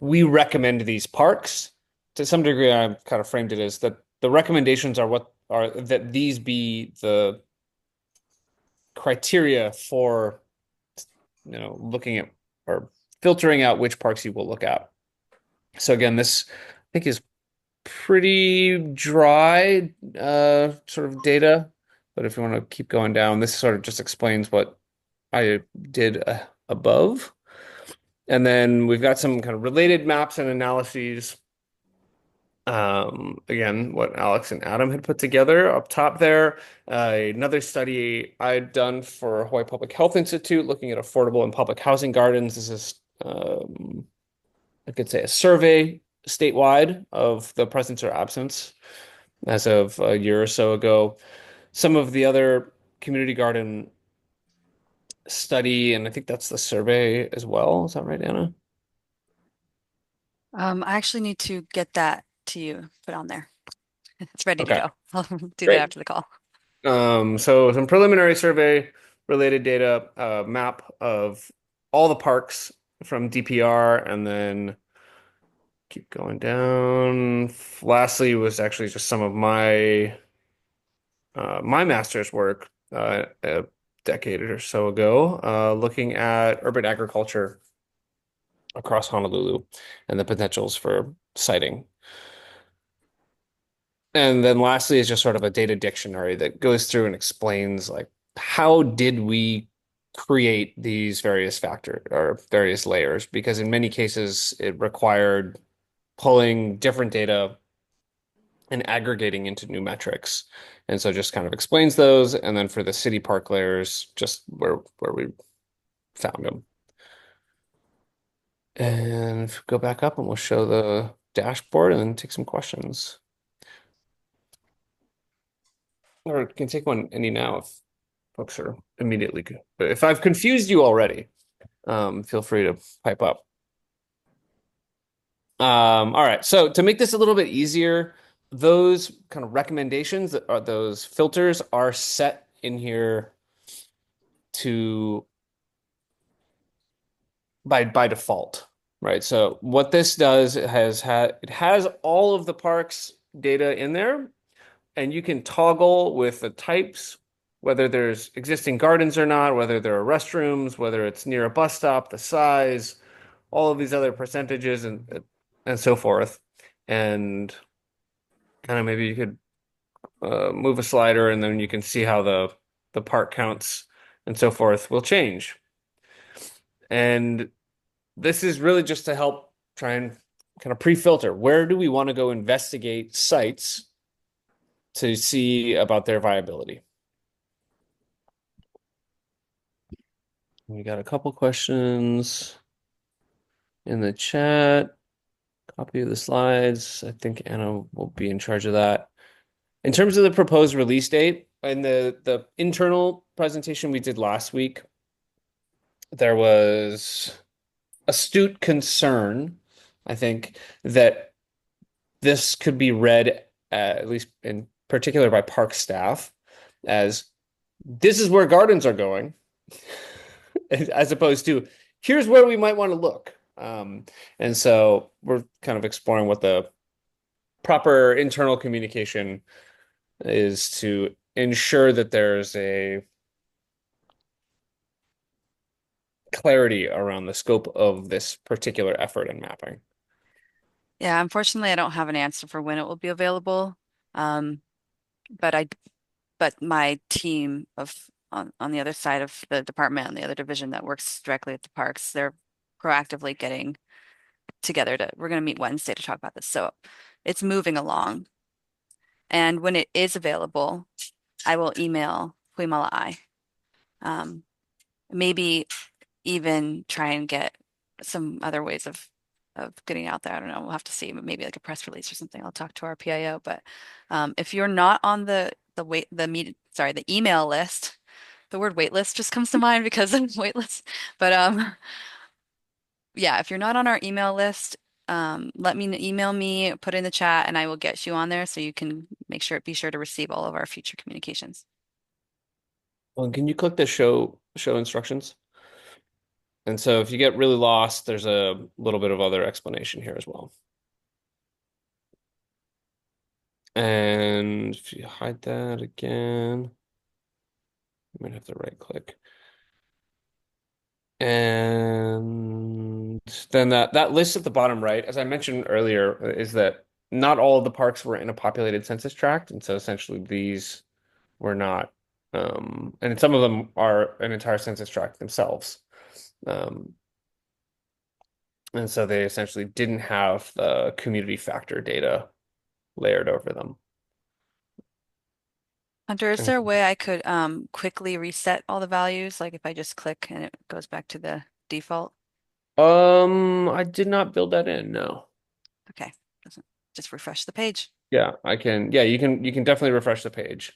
we recommend these parks. To some degree, I've kind of framed it as that the recommendations are that these be the criteria for, looking at or filtering out which parks you will look at. So again, this I think is pretty dry sort of data, but if you want to keep going down, this sort of just explains what I did above. And then we've got some kind of related maps and analyses. Again, what Alex and Adam had put together up top there. Another study I'd done for Hawaii Public Health Institute looking at affordable and public housing gardens. This is, I could say, a survey statewide of the presence or absence as of a year or so ago. Some of the other community garden study, and I think that's the survey as well. Is that right, Anna? I actually need to get that to you, put on there. It's ready to Okay. go. I'll do Great. that after the call. So some preliminary survey related data, map of all the parks from DPR, and then keep going down. Lastly was actually just some of my master's work a decade or so ago, looking at urban agriculture across Honolulu and the potentials for siting. And then lastly is just sort of a data dictionary that goes through and explains, like, how did we create these various factors or various layers? Because in many cases it required pulling different data and aggregating into new metrics. And so just kind of explains those. And then for the city park layers, just where we found them. And go back up and we'll show the dashboard and then take some questions. Or can take one any now if folks are immediately good. But if I've confused you already, feel free to pipe up. All right. So to make this a little bit easier, those kind of recommendations, those filters are set in here by default, right? So what this does, it has all of the parks data in there, and you can toggle with the types, whether there's existing gardens or not, whether there are restrooms, whether it's near a bus stop, the size, all of these other percentages and so forth. And kind of maybe you could move a slider, and then you can see how the park counts and so forth will change. And this is really just to help try and kind of pre-filter. Where do we want to go investigate sites to see about their viability? We got a couple questions in the chat. Copy of the slides. I think Anna will be in charge of that. In terms of the proposed release date, in the internal presentation we did last week, there was astute concern I think that this could be read, at least in particular by park staff, as this is where gardens are going, as opposed to here's where we might want to look. And so we're kind of exploring what the proper internal communication is to ensure that there's a clarity around the scope of this particular effort in mapping. Yeah, unfortunately, I don't have an answer for when it will be available. Um, but my team on the other side of the department, on the other division that works directly at the parks, they're proactively getting together we're going to meet Wednesday to talk about this. So it's moving along. And when it is available, I will email Hui Māla. Maybe even try and get some other ways of getting out there. I don't know. We'll have to see. Maybe like a press release or something. I'll talk to our PIO. But if you're not on the email list, the word wait list just comes to mind because of wait list. But yeah, if you're not on our email list, let me email me, put it in the chat, and I will get you on there so you can be sure to receive all of our future communications. Well, can you click the show instructions? And so if you get really lost, there's a little bit of other explanation here as well. And if you hide that again, you might have to right click. And then that list at the bottom right, as I mentioned earlier, is that not all of the parks were in a populated census tract. And so essentially these were not, and some of them are an entire census tract themselves. And so they essentially didn't have the community factor data layered over them. Hunter, is there a way I could quickly reset all the values? Like if I just click and it goes back to the default? I did not build that in, no. Okay. Doesn't just refresh the page. Yeah, I can. Yeah, you can definitely refresh the page.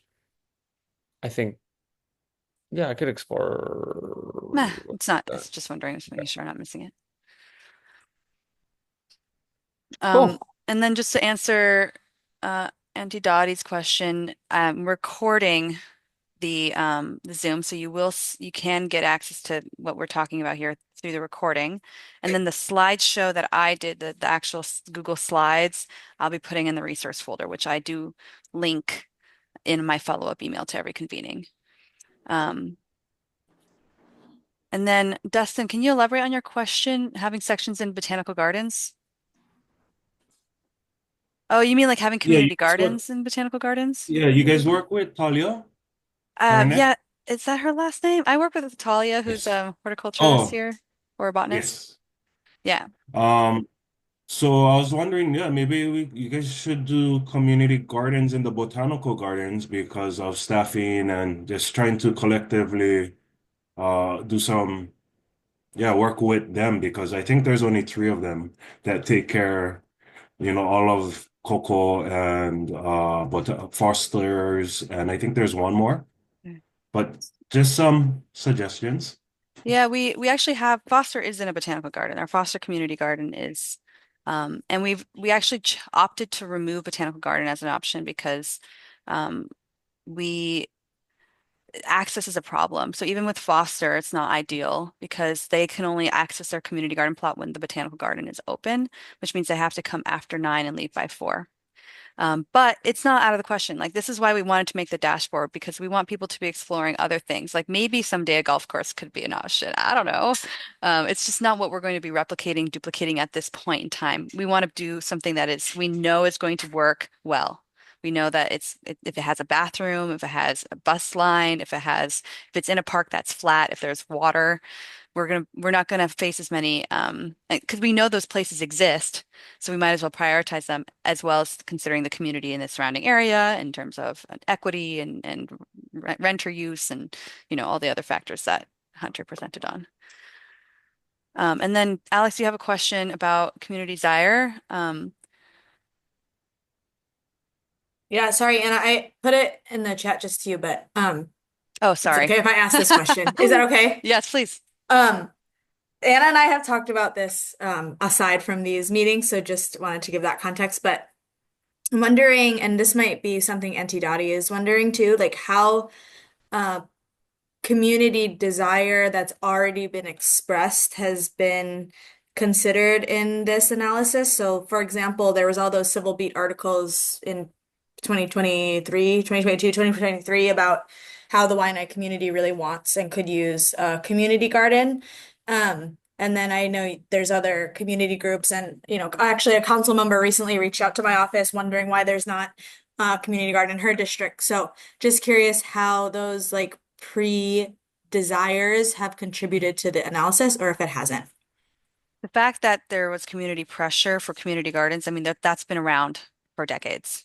I think, yeah, I could explore. Nah, it's not. that. It's just wondering, just making sure I'm not missing it. Cool. And then just to answer Auntie Dottie's question, I'm recording the Zoom, so you can get access to what we're talking about here through the recording. And then the slideshow that I did, the actual Google Slides, I'll be putting in the resource folder, which I do link in my follow-up email to every convening. And then Dustin, can you elaborate on your question, having sections in botanical gardens? Oh, you mean like having Yeah, community gardens in botanical gardens? you guys work with Talia? Yeah, is that her last name? I work with Talia, who's Yes. a horticulturalist Oh, here or a botanist. yes. Yeah. So I was wondering, yeah, maybe you guys should do community gardens in the botanical gardens because of staffing and just trying to collectively do some, yeah, work with them because I think there's only three of them that take care, all of Coco and but Foster's, and I think there's one more, Mm. but just some suggestions. Yeah, we actually have Foster is in a botanical garden. Our Foster community garden is and we actually opted to remove botanical garden as an option because we access is a problem. So even with Foster, it's not ideal because they can only access their community garden plot when the botanical garden is open, which means they have to come after 9 and leave by 4. But it's not out of the question. Like this is why we wanted to make the dashboard because we want people to be exploring other things. Like maybe someday a golf course could be an option. I don't know. It's just not what we're going to be duplicating at this point in time. We want to do something that we know is going to work well. We know that if it has a bathroom, if it has a bus line, if it's in a park that's flat, if there's water, we're not gonna face as many because we know those places exist, so we might as well prioritize them as well as considering the community in the surrounding area in terms of equity and renter use and all the other factors that Hunter presented on. And then Alex, you have a question about community desire. Yeah, sorry, Anna, I put it in the chat just to you, but Oh, it's sorry. okay if I ask this question. Is that okay? Yes, please. Anna and I have talked about this aside from these meetings, so just wanted to give that context. But I'm wondering, and this might be something Auntie Dottie is wondering too, like how uh, community desire that's already been expressed has been considered in this analysis. So, for example, there was all those Civil Beat articles in 2023, 2022, 2023 about how the Waianae community really wants and could use a community garden. And then I know there's other community groups and, actually a council member recently reached out to my office wondering why there's not a community garden in her district. So just curious how those like pre-desires have contributed to the analysis or if it hasn't. The fact that there was community pressure for community gardens, I mean, that's been around for decades.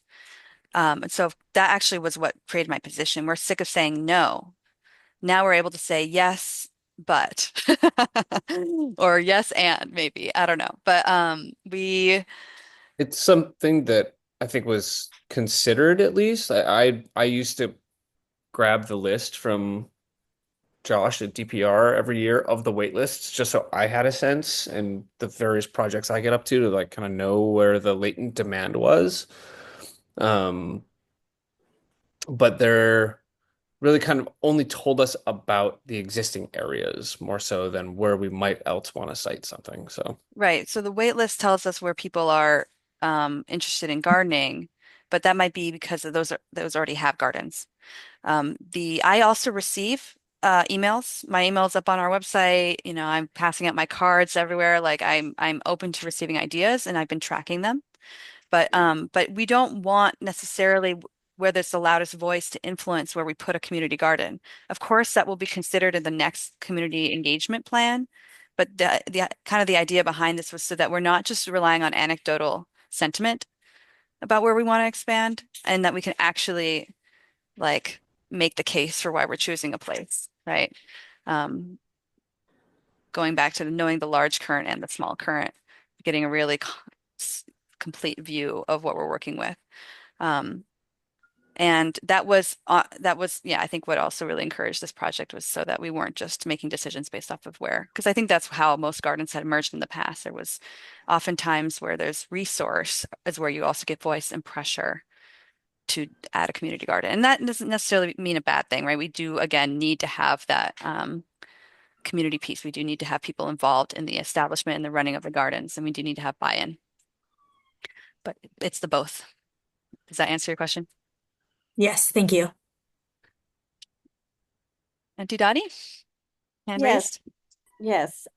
And so that actually was what created my position. We're sick of saying no. Now we're able to say yes, but or yes and maybe. I don't know. But It's something that I think was considered at least. I used to grab the list from Josh at DPR every year of the wait lists just so I had a sense and the various projects I get up to like kind of know where the latent demand was. Um, but they're really kind of only told us about the existing areas more so than where we might else want to site something. So right. So the wait list tells us where people are interested in gardening, but that might be because of those already have gardens. I also receive emails. My email's up on our website. I'm passing out my cards everywhere. Like I'm open to receiving ideas, and I've been tracking them. But we don't want necessarily where there's the loudest voice to influence where we put a community garden. Of course, that will be considered in the next community engagement plan. But the kind of the idea behind this was so that we're not just relying on anecdotal sentiment about where we want to expand, and that we can actually like make the case for why we're choosing a place, right? Um, Going back to knowing the large current and the small current, getting a really complete view of what we're working with. Um, and yeah, I think what also really encouraged this project was so that we weren't just making decisions based off of where, because I think that's how most gardens had emerged in the past. There was oftentimes where there's resource is where you also get voice and pressure to add a community garden. And that doesn't necessarily mean a bad thing, right? We do, again, need to have that community piece. We do need to have people involved in the establishment and the running of the gardens, and we do need to have buy-in. But it's the both. Does that answer your question? Yes, thank you. Auntie Dottie? Hand Yes, raised? yes.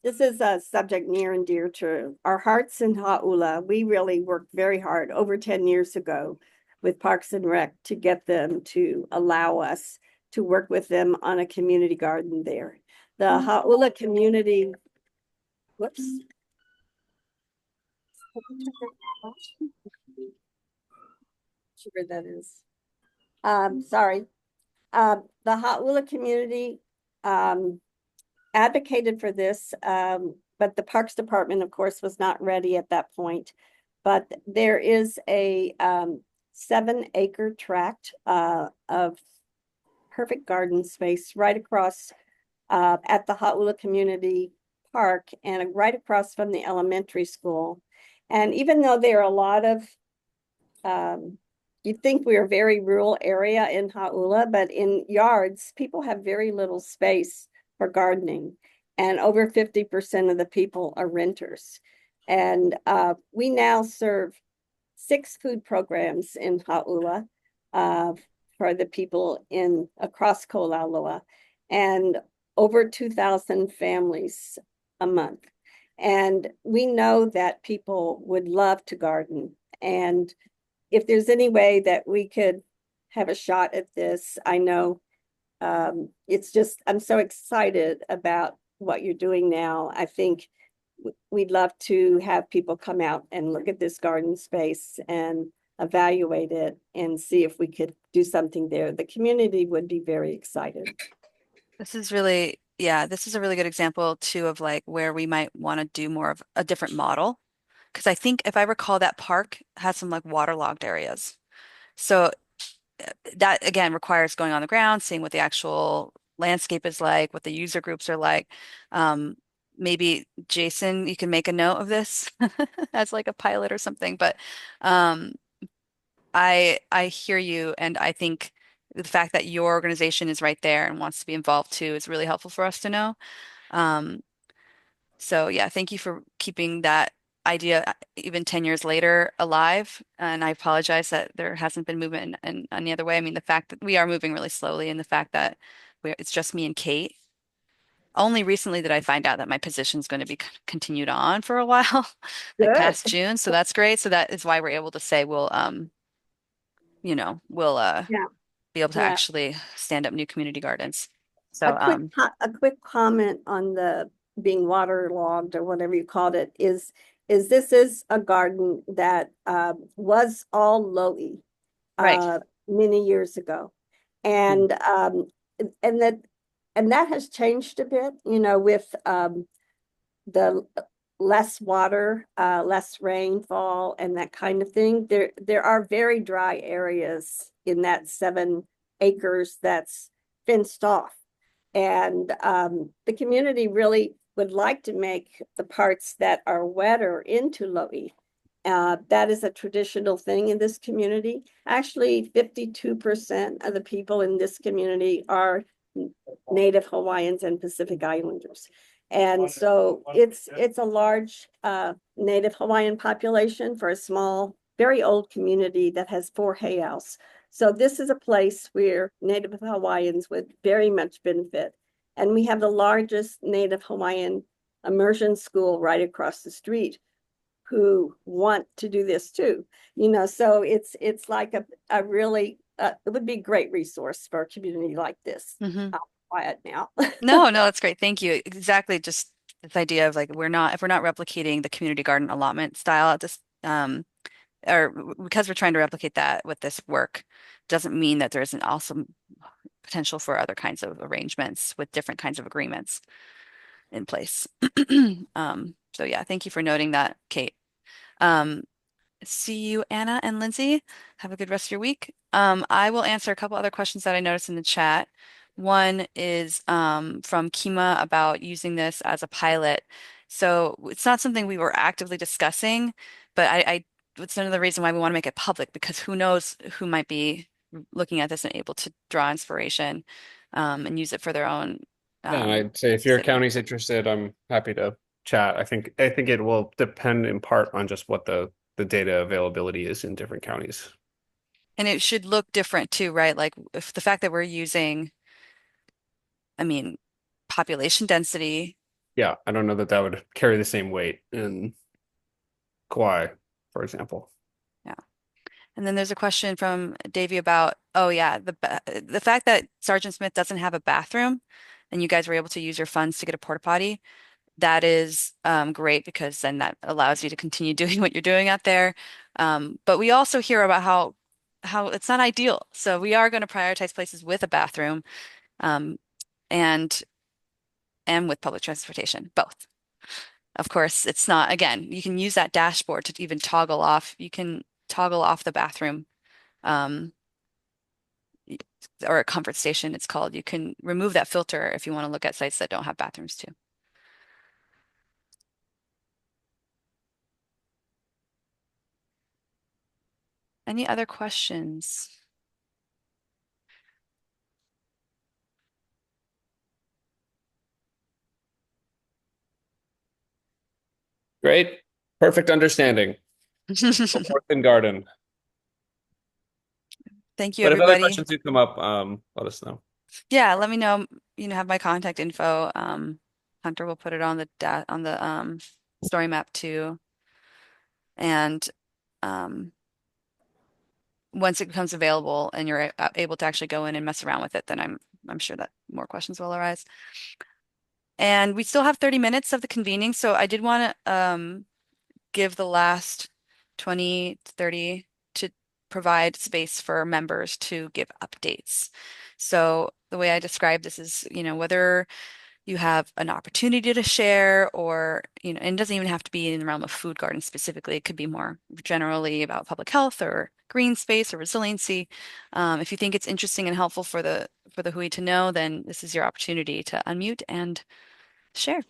This is a subject near and dear to our hearts in Hau'ula. We really worked very hard over 10 years ago with Parks and Rec to get them to allow us to work with them on a community garden there. The Hau'ula community, whoops. Sure that is. Sorry. The Hau'ula community advocated for this, but the Parks Department, of course, was not ready at that point. But there is a 7-acre tract of perfect garden space right across at the Hau'ula Community Park and right across from the elementary school. And even though there are a lot of you'd think we're a very rural area in Hau'ula, but in yards, people have very little space for gardening. And over 50% of the people are renters. And we now serve 6 food programs in Hau'ula for the people across Kolaulua and over 2,000 families a month. And we know that people would love to garden. And if there's any way that we could have a shot at this, I know it's just, I'm so excited about what you're doing now. I think we'd love to have people come out and look at this garden space and evaluate it and see if we could do something there. The community would be very excited. This is really, yeah, this is a really good example too of like where we might want to do more of a different model. Because I think if I recall, that park has some like waterlogged areas. So that again requires going on the ground, seeing what the actual landscape is like, what the user groups are like. Maybe Jason, you can make a note of this as like a pilot or something. But um, I hear you, and I think the fact that your organization is right there and wants to be involved too is really helpful for us to know. Um, so yeah, thank you for keeping that idea even 10 years later alive. And I apologize that there hasn't been movement in any other way. I mean, the fact that we are moving really slowly and the fact that it's just me and Kate. Only recently did I find out that my position is going to be continued on for a while, like Good. past June. So that's great. So that is why we're able to say we'll Yeah. be able to Yeah. actually stand up new community gardens. A So quick comment on the being waterlogged or whatever you called it is this is a garden that was all lowy right. many years ago. And and that and that has changed a bit, with the less water, less rainfall, and that kind of thing. There are very dry areas in that 7 acres that's fenced off. And the community really would like to make the parts that are wetter into loamy. That is a traditional thing in this community. Actually, 52% of the people in this community are Native Hawaiians and Pacific Islanders. And so it's a large Native Hawaiian population for a small, very old community that has 4 heiaus. So this is a place where Native Hawaiians would very much benefit. And we have the largest Native Hawaiian immersion school right across the street who want to do this too. So it's like a really, it would be a great resource for a community like this. Mhm. I'll quiet now. No, that's great. Thank you. Exactly. Just this idea of like if we're not replicating the community garden allotment style at this or because we're trying to replicate that with this work, doesn't mean that there isn't also potential for other kinds of arrangements with different kinds of agreements in place. So yeah, thank you for noting that, Kate. Um, See you, Anna and Lindsay. Have a good rest of your week. I will answer a couple other questions that I noticed in the chat. One is from Kima about using this as a pilot. So it's not something we were actively discussing, but it's another reason why we want to make it public because who knows who might be looking at this and able to draw inspiration and use it for their own Yeah, and I'd say if your city. county's interested, I'm happy to chat. I think it will depend in part on just what the data availability is in different counties. And it should look different too, right? Like if the fact that we're using, I mean, population density. Yeah, I don't know that that would carry the same weight in Kauai, for example. Yeah. And then there's a question from Davey about, oh yeah, the fact that Sergeant Smith doesn't have a bathroom and you guys were able to use your funds to get a porta potty, that is great because then that allows you to continue doing what you're doing out there. But we also hear about how it's not ideal. So we are going to prioritize places with a bathroom um, and with public transportation, both. Of course, it's not, again, you can use that dashboard to even toggle off. You can toggle off the bathroom um, or a comfort station, it's called. You can remove that filter if you want to look at sites that don't have bathrooms too. Any other questions? Great. Perfect understanding. In garden. Thank you, But if other everybody. questions do come up, let us know. Yeah, let me know. Have my contact info. Hunter will put it on the story map too. And um, once it becomes available and you're able to actually go in and mess around with it, then I'm sure that more questions will arise. And we still have 30 minutes of the convening, so I did want to give the last 20 to 30 to provide space for members to give updates. So the way I describe this is, whether you have an opportunity to share, or, and it doesn't even have to be in the realm of food garden specifically. It could be more generally about public health or green space or resiliency. If you think it's interesting and helpful for the Hui to know, then this is your opportunity to unmute and share.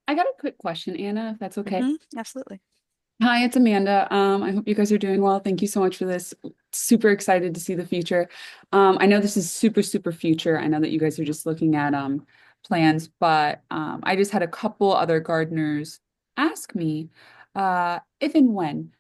I got a quick question, Anna, if that's okay. Absolutely. Hi, it's Amanda. I hope you guys are doing well. Thank you so much for this. Super excited to see the future. I know this is super, super future. I know that you guys are just looking at plans, but I just had a couple other gardeners ask me if and when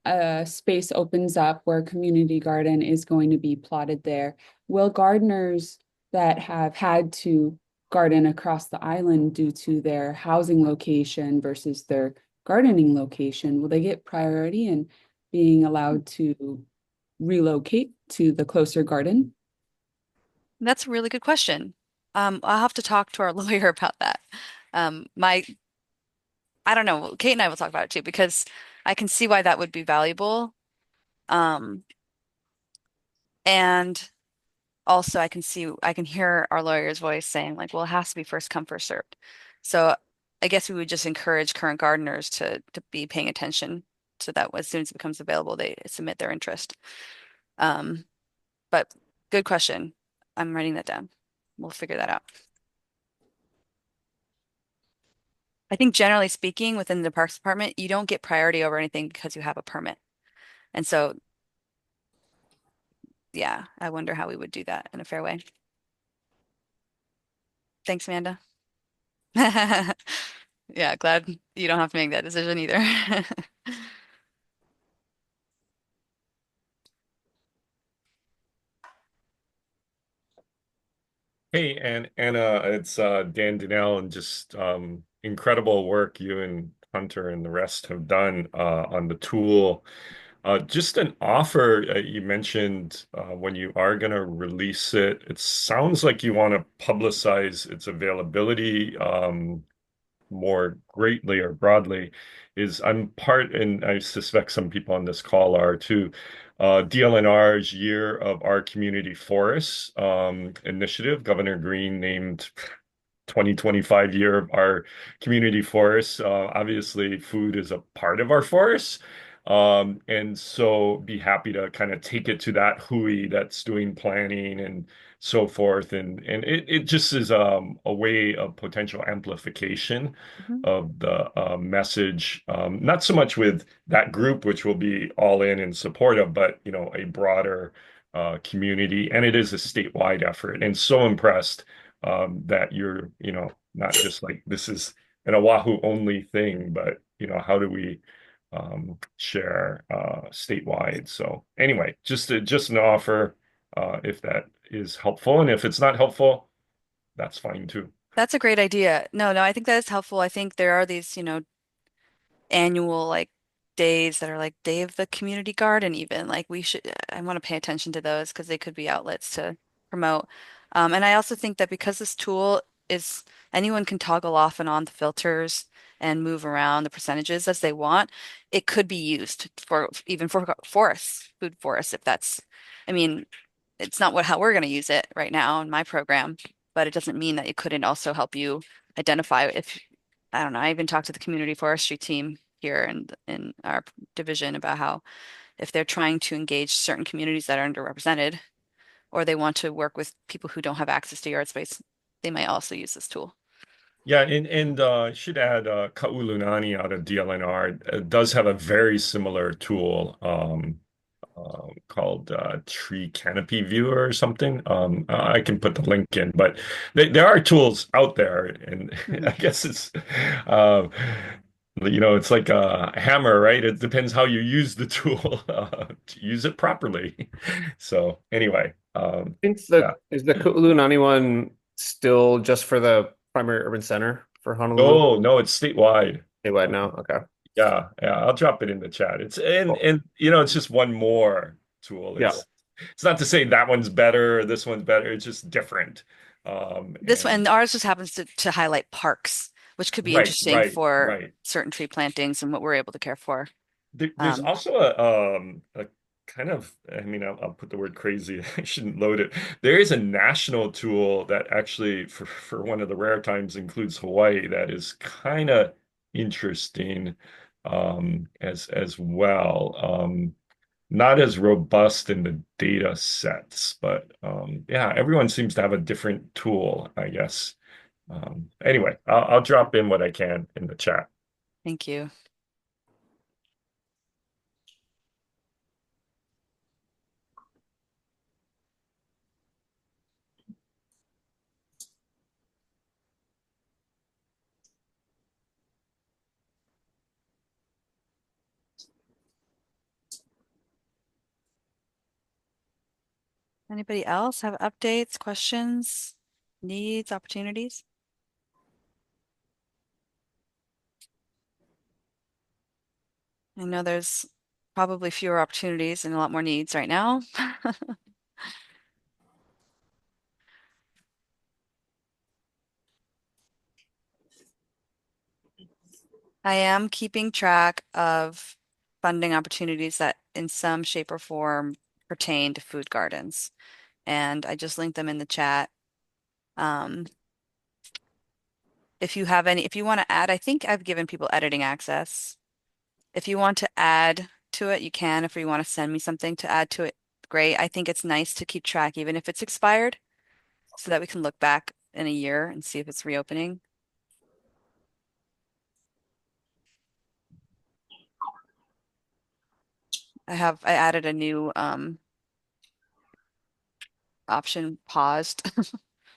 a space opens up where a community garden is going to be plotted there, will gardeners that have had to garden across the island due to their housing location versus their gardening location, will they get priority in being allowed to relocate to the closer garden? That's a really good question. I'll have to talk to our lawyer about that. I don't know. Kate and I will talk about it too, because I can see why that would be valuable. Um, and also I can hear our lawyer's voice saying like, well, it has to be first come, first served. So I guess we would just encourage current gardeners to be paying attention so that as soon as it becomes available, they submit their interest. Um, but good question. I'm writing that down. We'll figure that out. I think generally speaking, within the Parks Department, you don't get priority over anything because you have a permit. And so, yeah, I wonder how we would do that in a fair way. Thanks, Amanda. Yeah, glad you don't have to make that decision either. Hey, and Anna, it's Dan Donnell, and just incredible work you and Hunter and the rest have done on the tool. Just an offer you mentioned when you are going to release it. It sounds like you want to publicize its availability more greatly or broadly. Is I'm part, and I suspect some people on this call are too, DLNR's Year of Our Community Forests initiative. Governor Green named 2025 Year of Our Community Forests. Obviously, food is a part of our forests. And so be happy to kind of take it to that Hui that's doing planning and so forth. And it just is a way of potential amplification of the message. Not so much with that group, which will be all in and supportive, but a broader community. And it is a statewide effort. And so impressed that you're, not just like this is an Oahu only thing, but how do we share statewide? So anyway, just an offer if that is helpful, and if it's not helpful, that's fine too. That's a great idea. No, I think that is helpful. I think there are these, annual like days that are like day of the community garden even. Like I want to pay attention to those because they could be outlets to promote. And I also think that because this tool is anyone can toggle off and on the filters and move around the percentages as they want, it could be used for even for forests, food forests, if that's, I mean, it's not how we're going to use it right now in my program, but it doesn't mean that it couldn't also help you identify if, I don't know, I even talked to the community forestry team here in our division about how if they're trying to engage certain communities that are underrepresented, or they want to work with people who don't have access to yard space, they might also use this tool. Yeah, and should add Kaulunani out of DLNR does have a very similar tool called Tree Canopy Viewer or something. I can put the link in, but there are tools out there, and I guess it's it's like a hammer, right? It depends how you use the tool to use it properly. So anyway, I think is the Ku'ulunani one still just for the primary urban center for Honolulu? No, it's statewide. Statewide now, okay. Yeah, I'll drop it in the chat. It's it's just one more tool. It's not to say that one's better or this one's better. It's just different. And ours just happens to highlight parks, which could be interesting for certain tree plantings and what we're able to care for. There's also kind of, I mean, I'll put the word crazy. I shouldn't load it. There is a national tool that actually, for one of the rare times, includes Hawaii. That is kind of interesting, as well. Not as robust in the data sets, but yeah, everyone seems to have a different tool, I guess. Anyway, I'll drop in what I can in the chat. Thank you. Anybody else have updates, questions, needs, opportunities? I know there's probably fewer opportunities and a lot more needs right now. I am keeping track of funding opportunities that in some shape or form pertain to food gardens. And I just linked them in the chat. Um, if you want to add, I think I've given people editing access. If you want to add to it, you can. If you want to send me something to add to it, great. I think it's nice to keep track, even if it's expired, so that we can look back in a year and see if it's reopening. I added a new option, paused.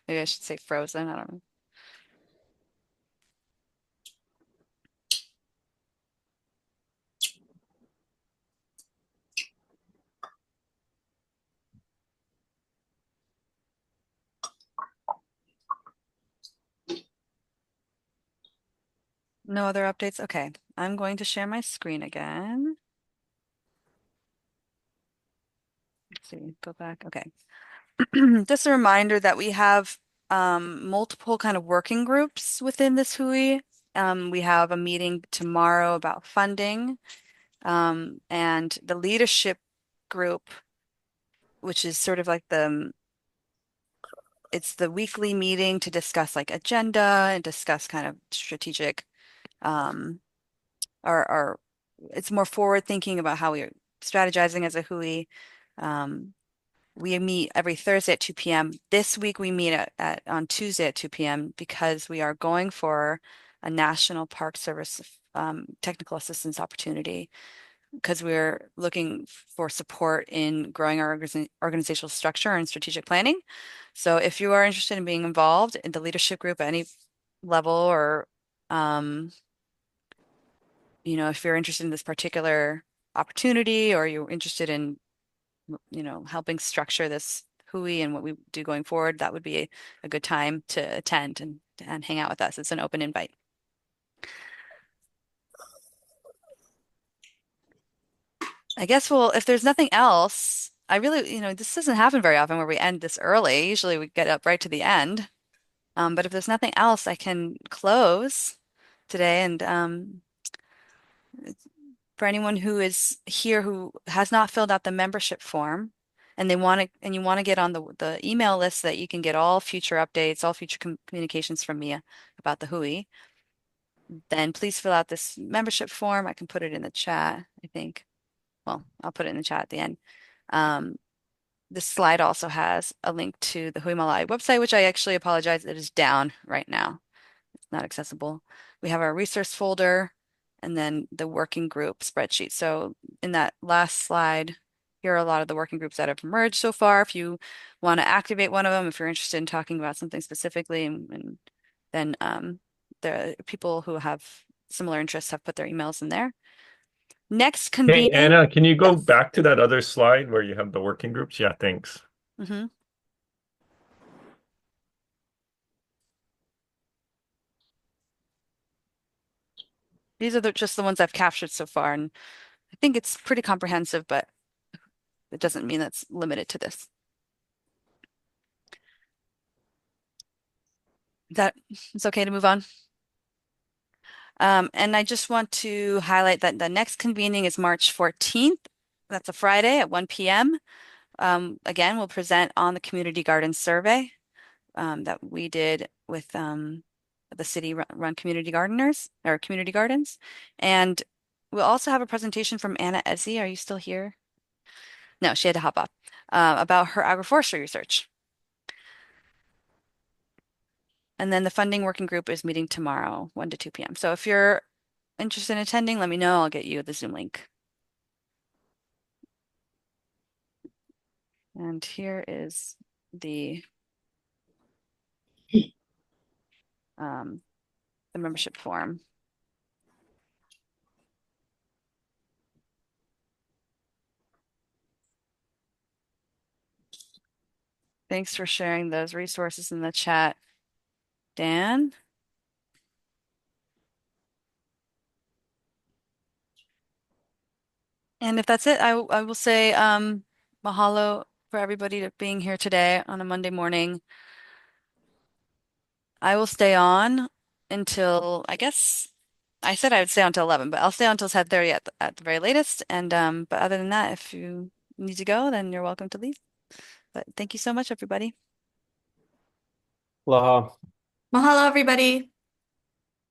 Maybe I should say frozen. I don't know. No other updates? Okay. I'm going to share my screen again. Let's see, go back. Okay. Just a reminder that we have multiple kind of working groups within this Hui. We have a meeting tomorrow about funding, and the leadership group, which is sort of like it's the weekly meeting to discuss like agenda and discuss kind of strategic, um, or it's more forward thinking about how we're strategizing as a Hui. Um, We meet every Thursday at 2 p.m. This week we meet on Tuesday at 2 p.m. because we are going for a National Park Service technical assistance opportunity because we're looking for support in growing our organizational structure and strategic planning. So if you are interested in being involved in the leadership group at any level or um, if you're interested in this particular opportunity or you're interested in helping structure this Hui and what we do going forward, that would be a good time to attend and hang out with us. It's an open invite. I guess if there's nothing else, I really, this doesn't happen very often where we end this early. Usually we get up right to the end. But if there's nothing else, I can close today. And for anyone who is here who has not filled out the membership form, and you want to get on the email list so that you can get all future updates, all future communications from me about the Hui, then please fill out this membership form. I can put it in the chat, I think. Well, I'll put it in the chat at the end. This slide also has a link to the Hui Māla website, which I actually apologize, it is down right now. It's not accessible. We have our resource folder and then the working group spreadsheet. So in that last slide, here are a lot of the working groups that have emerged so far. If you want to activate one of them, if you're interested in talking about something specifically, and then the people who have similar interests have put their emails in there. Next Hey, convening. Anna, can you go Yes. back to that other slide where you have the working groups? Yeah, thanks. Mm-hmm. These are just the ones I've captured so far, and I think it's pretty comprehensive, but it doesn't mean that's limited to this. That it's okay to move on. And I just want to highlight that the next convening is March 14th That's a Friday at 1 p.m. Again, we'll present on the community garden survey that we did with the city run community gardeners or community gardens. And we'll also have a presentation from Anna Ezzi. Are you still here? No, she had to hop off about her agroforestry research. And then the funding working group is meeting tomorrow, 1 to 2 p.m. So if you're interested in attending, let me know. I'll get you the Zoom link. And here is the membership form. Thanks for sharing those resources in the chat, Dan. And if that's it, I will say mahalo for everybody to being here today on a Monday morning. I will stay on until, I guess, I said I would stay on until 11, but I'll stay on until 10:30 at the very latest. And but other than that, if you need to go, then you're welcome to leave. But thank you so much, everybody. Aloha. Mahalo, everybody.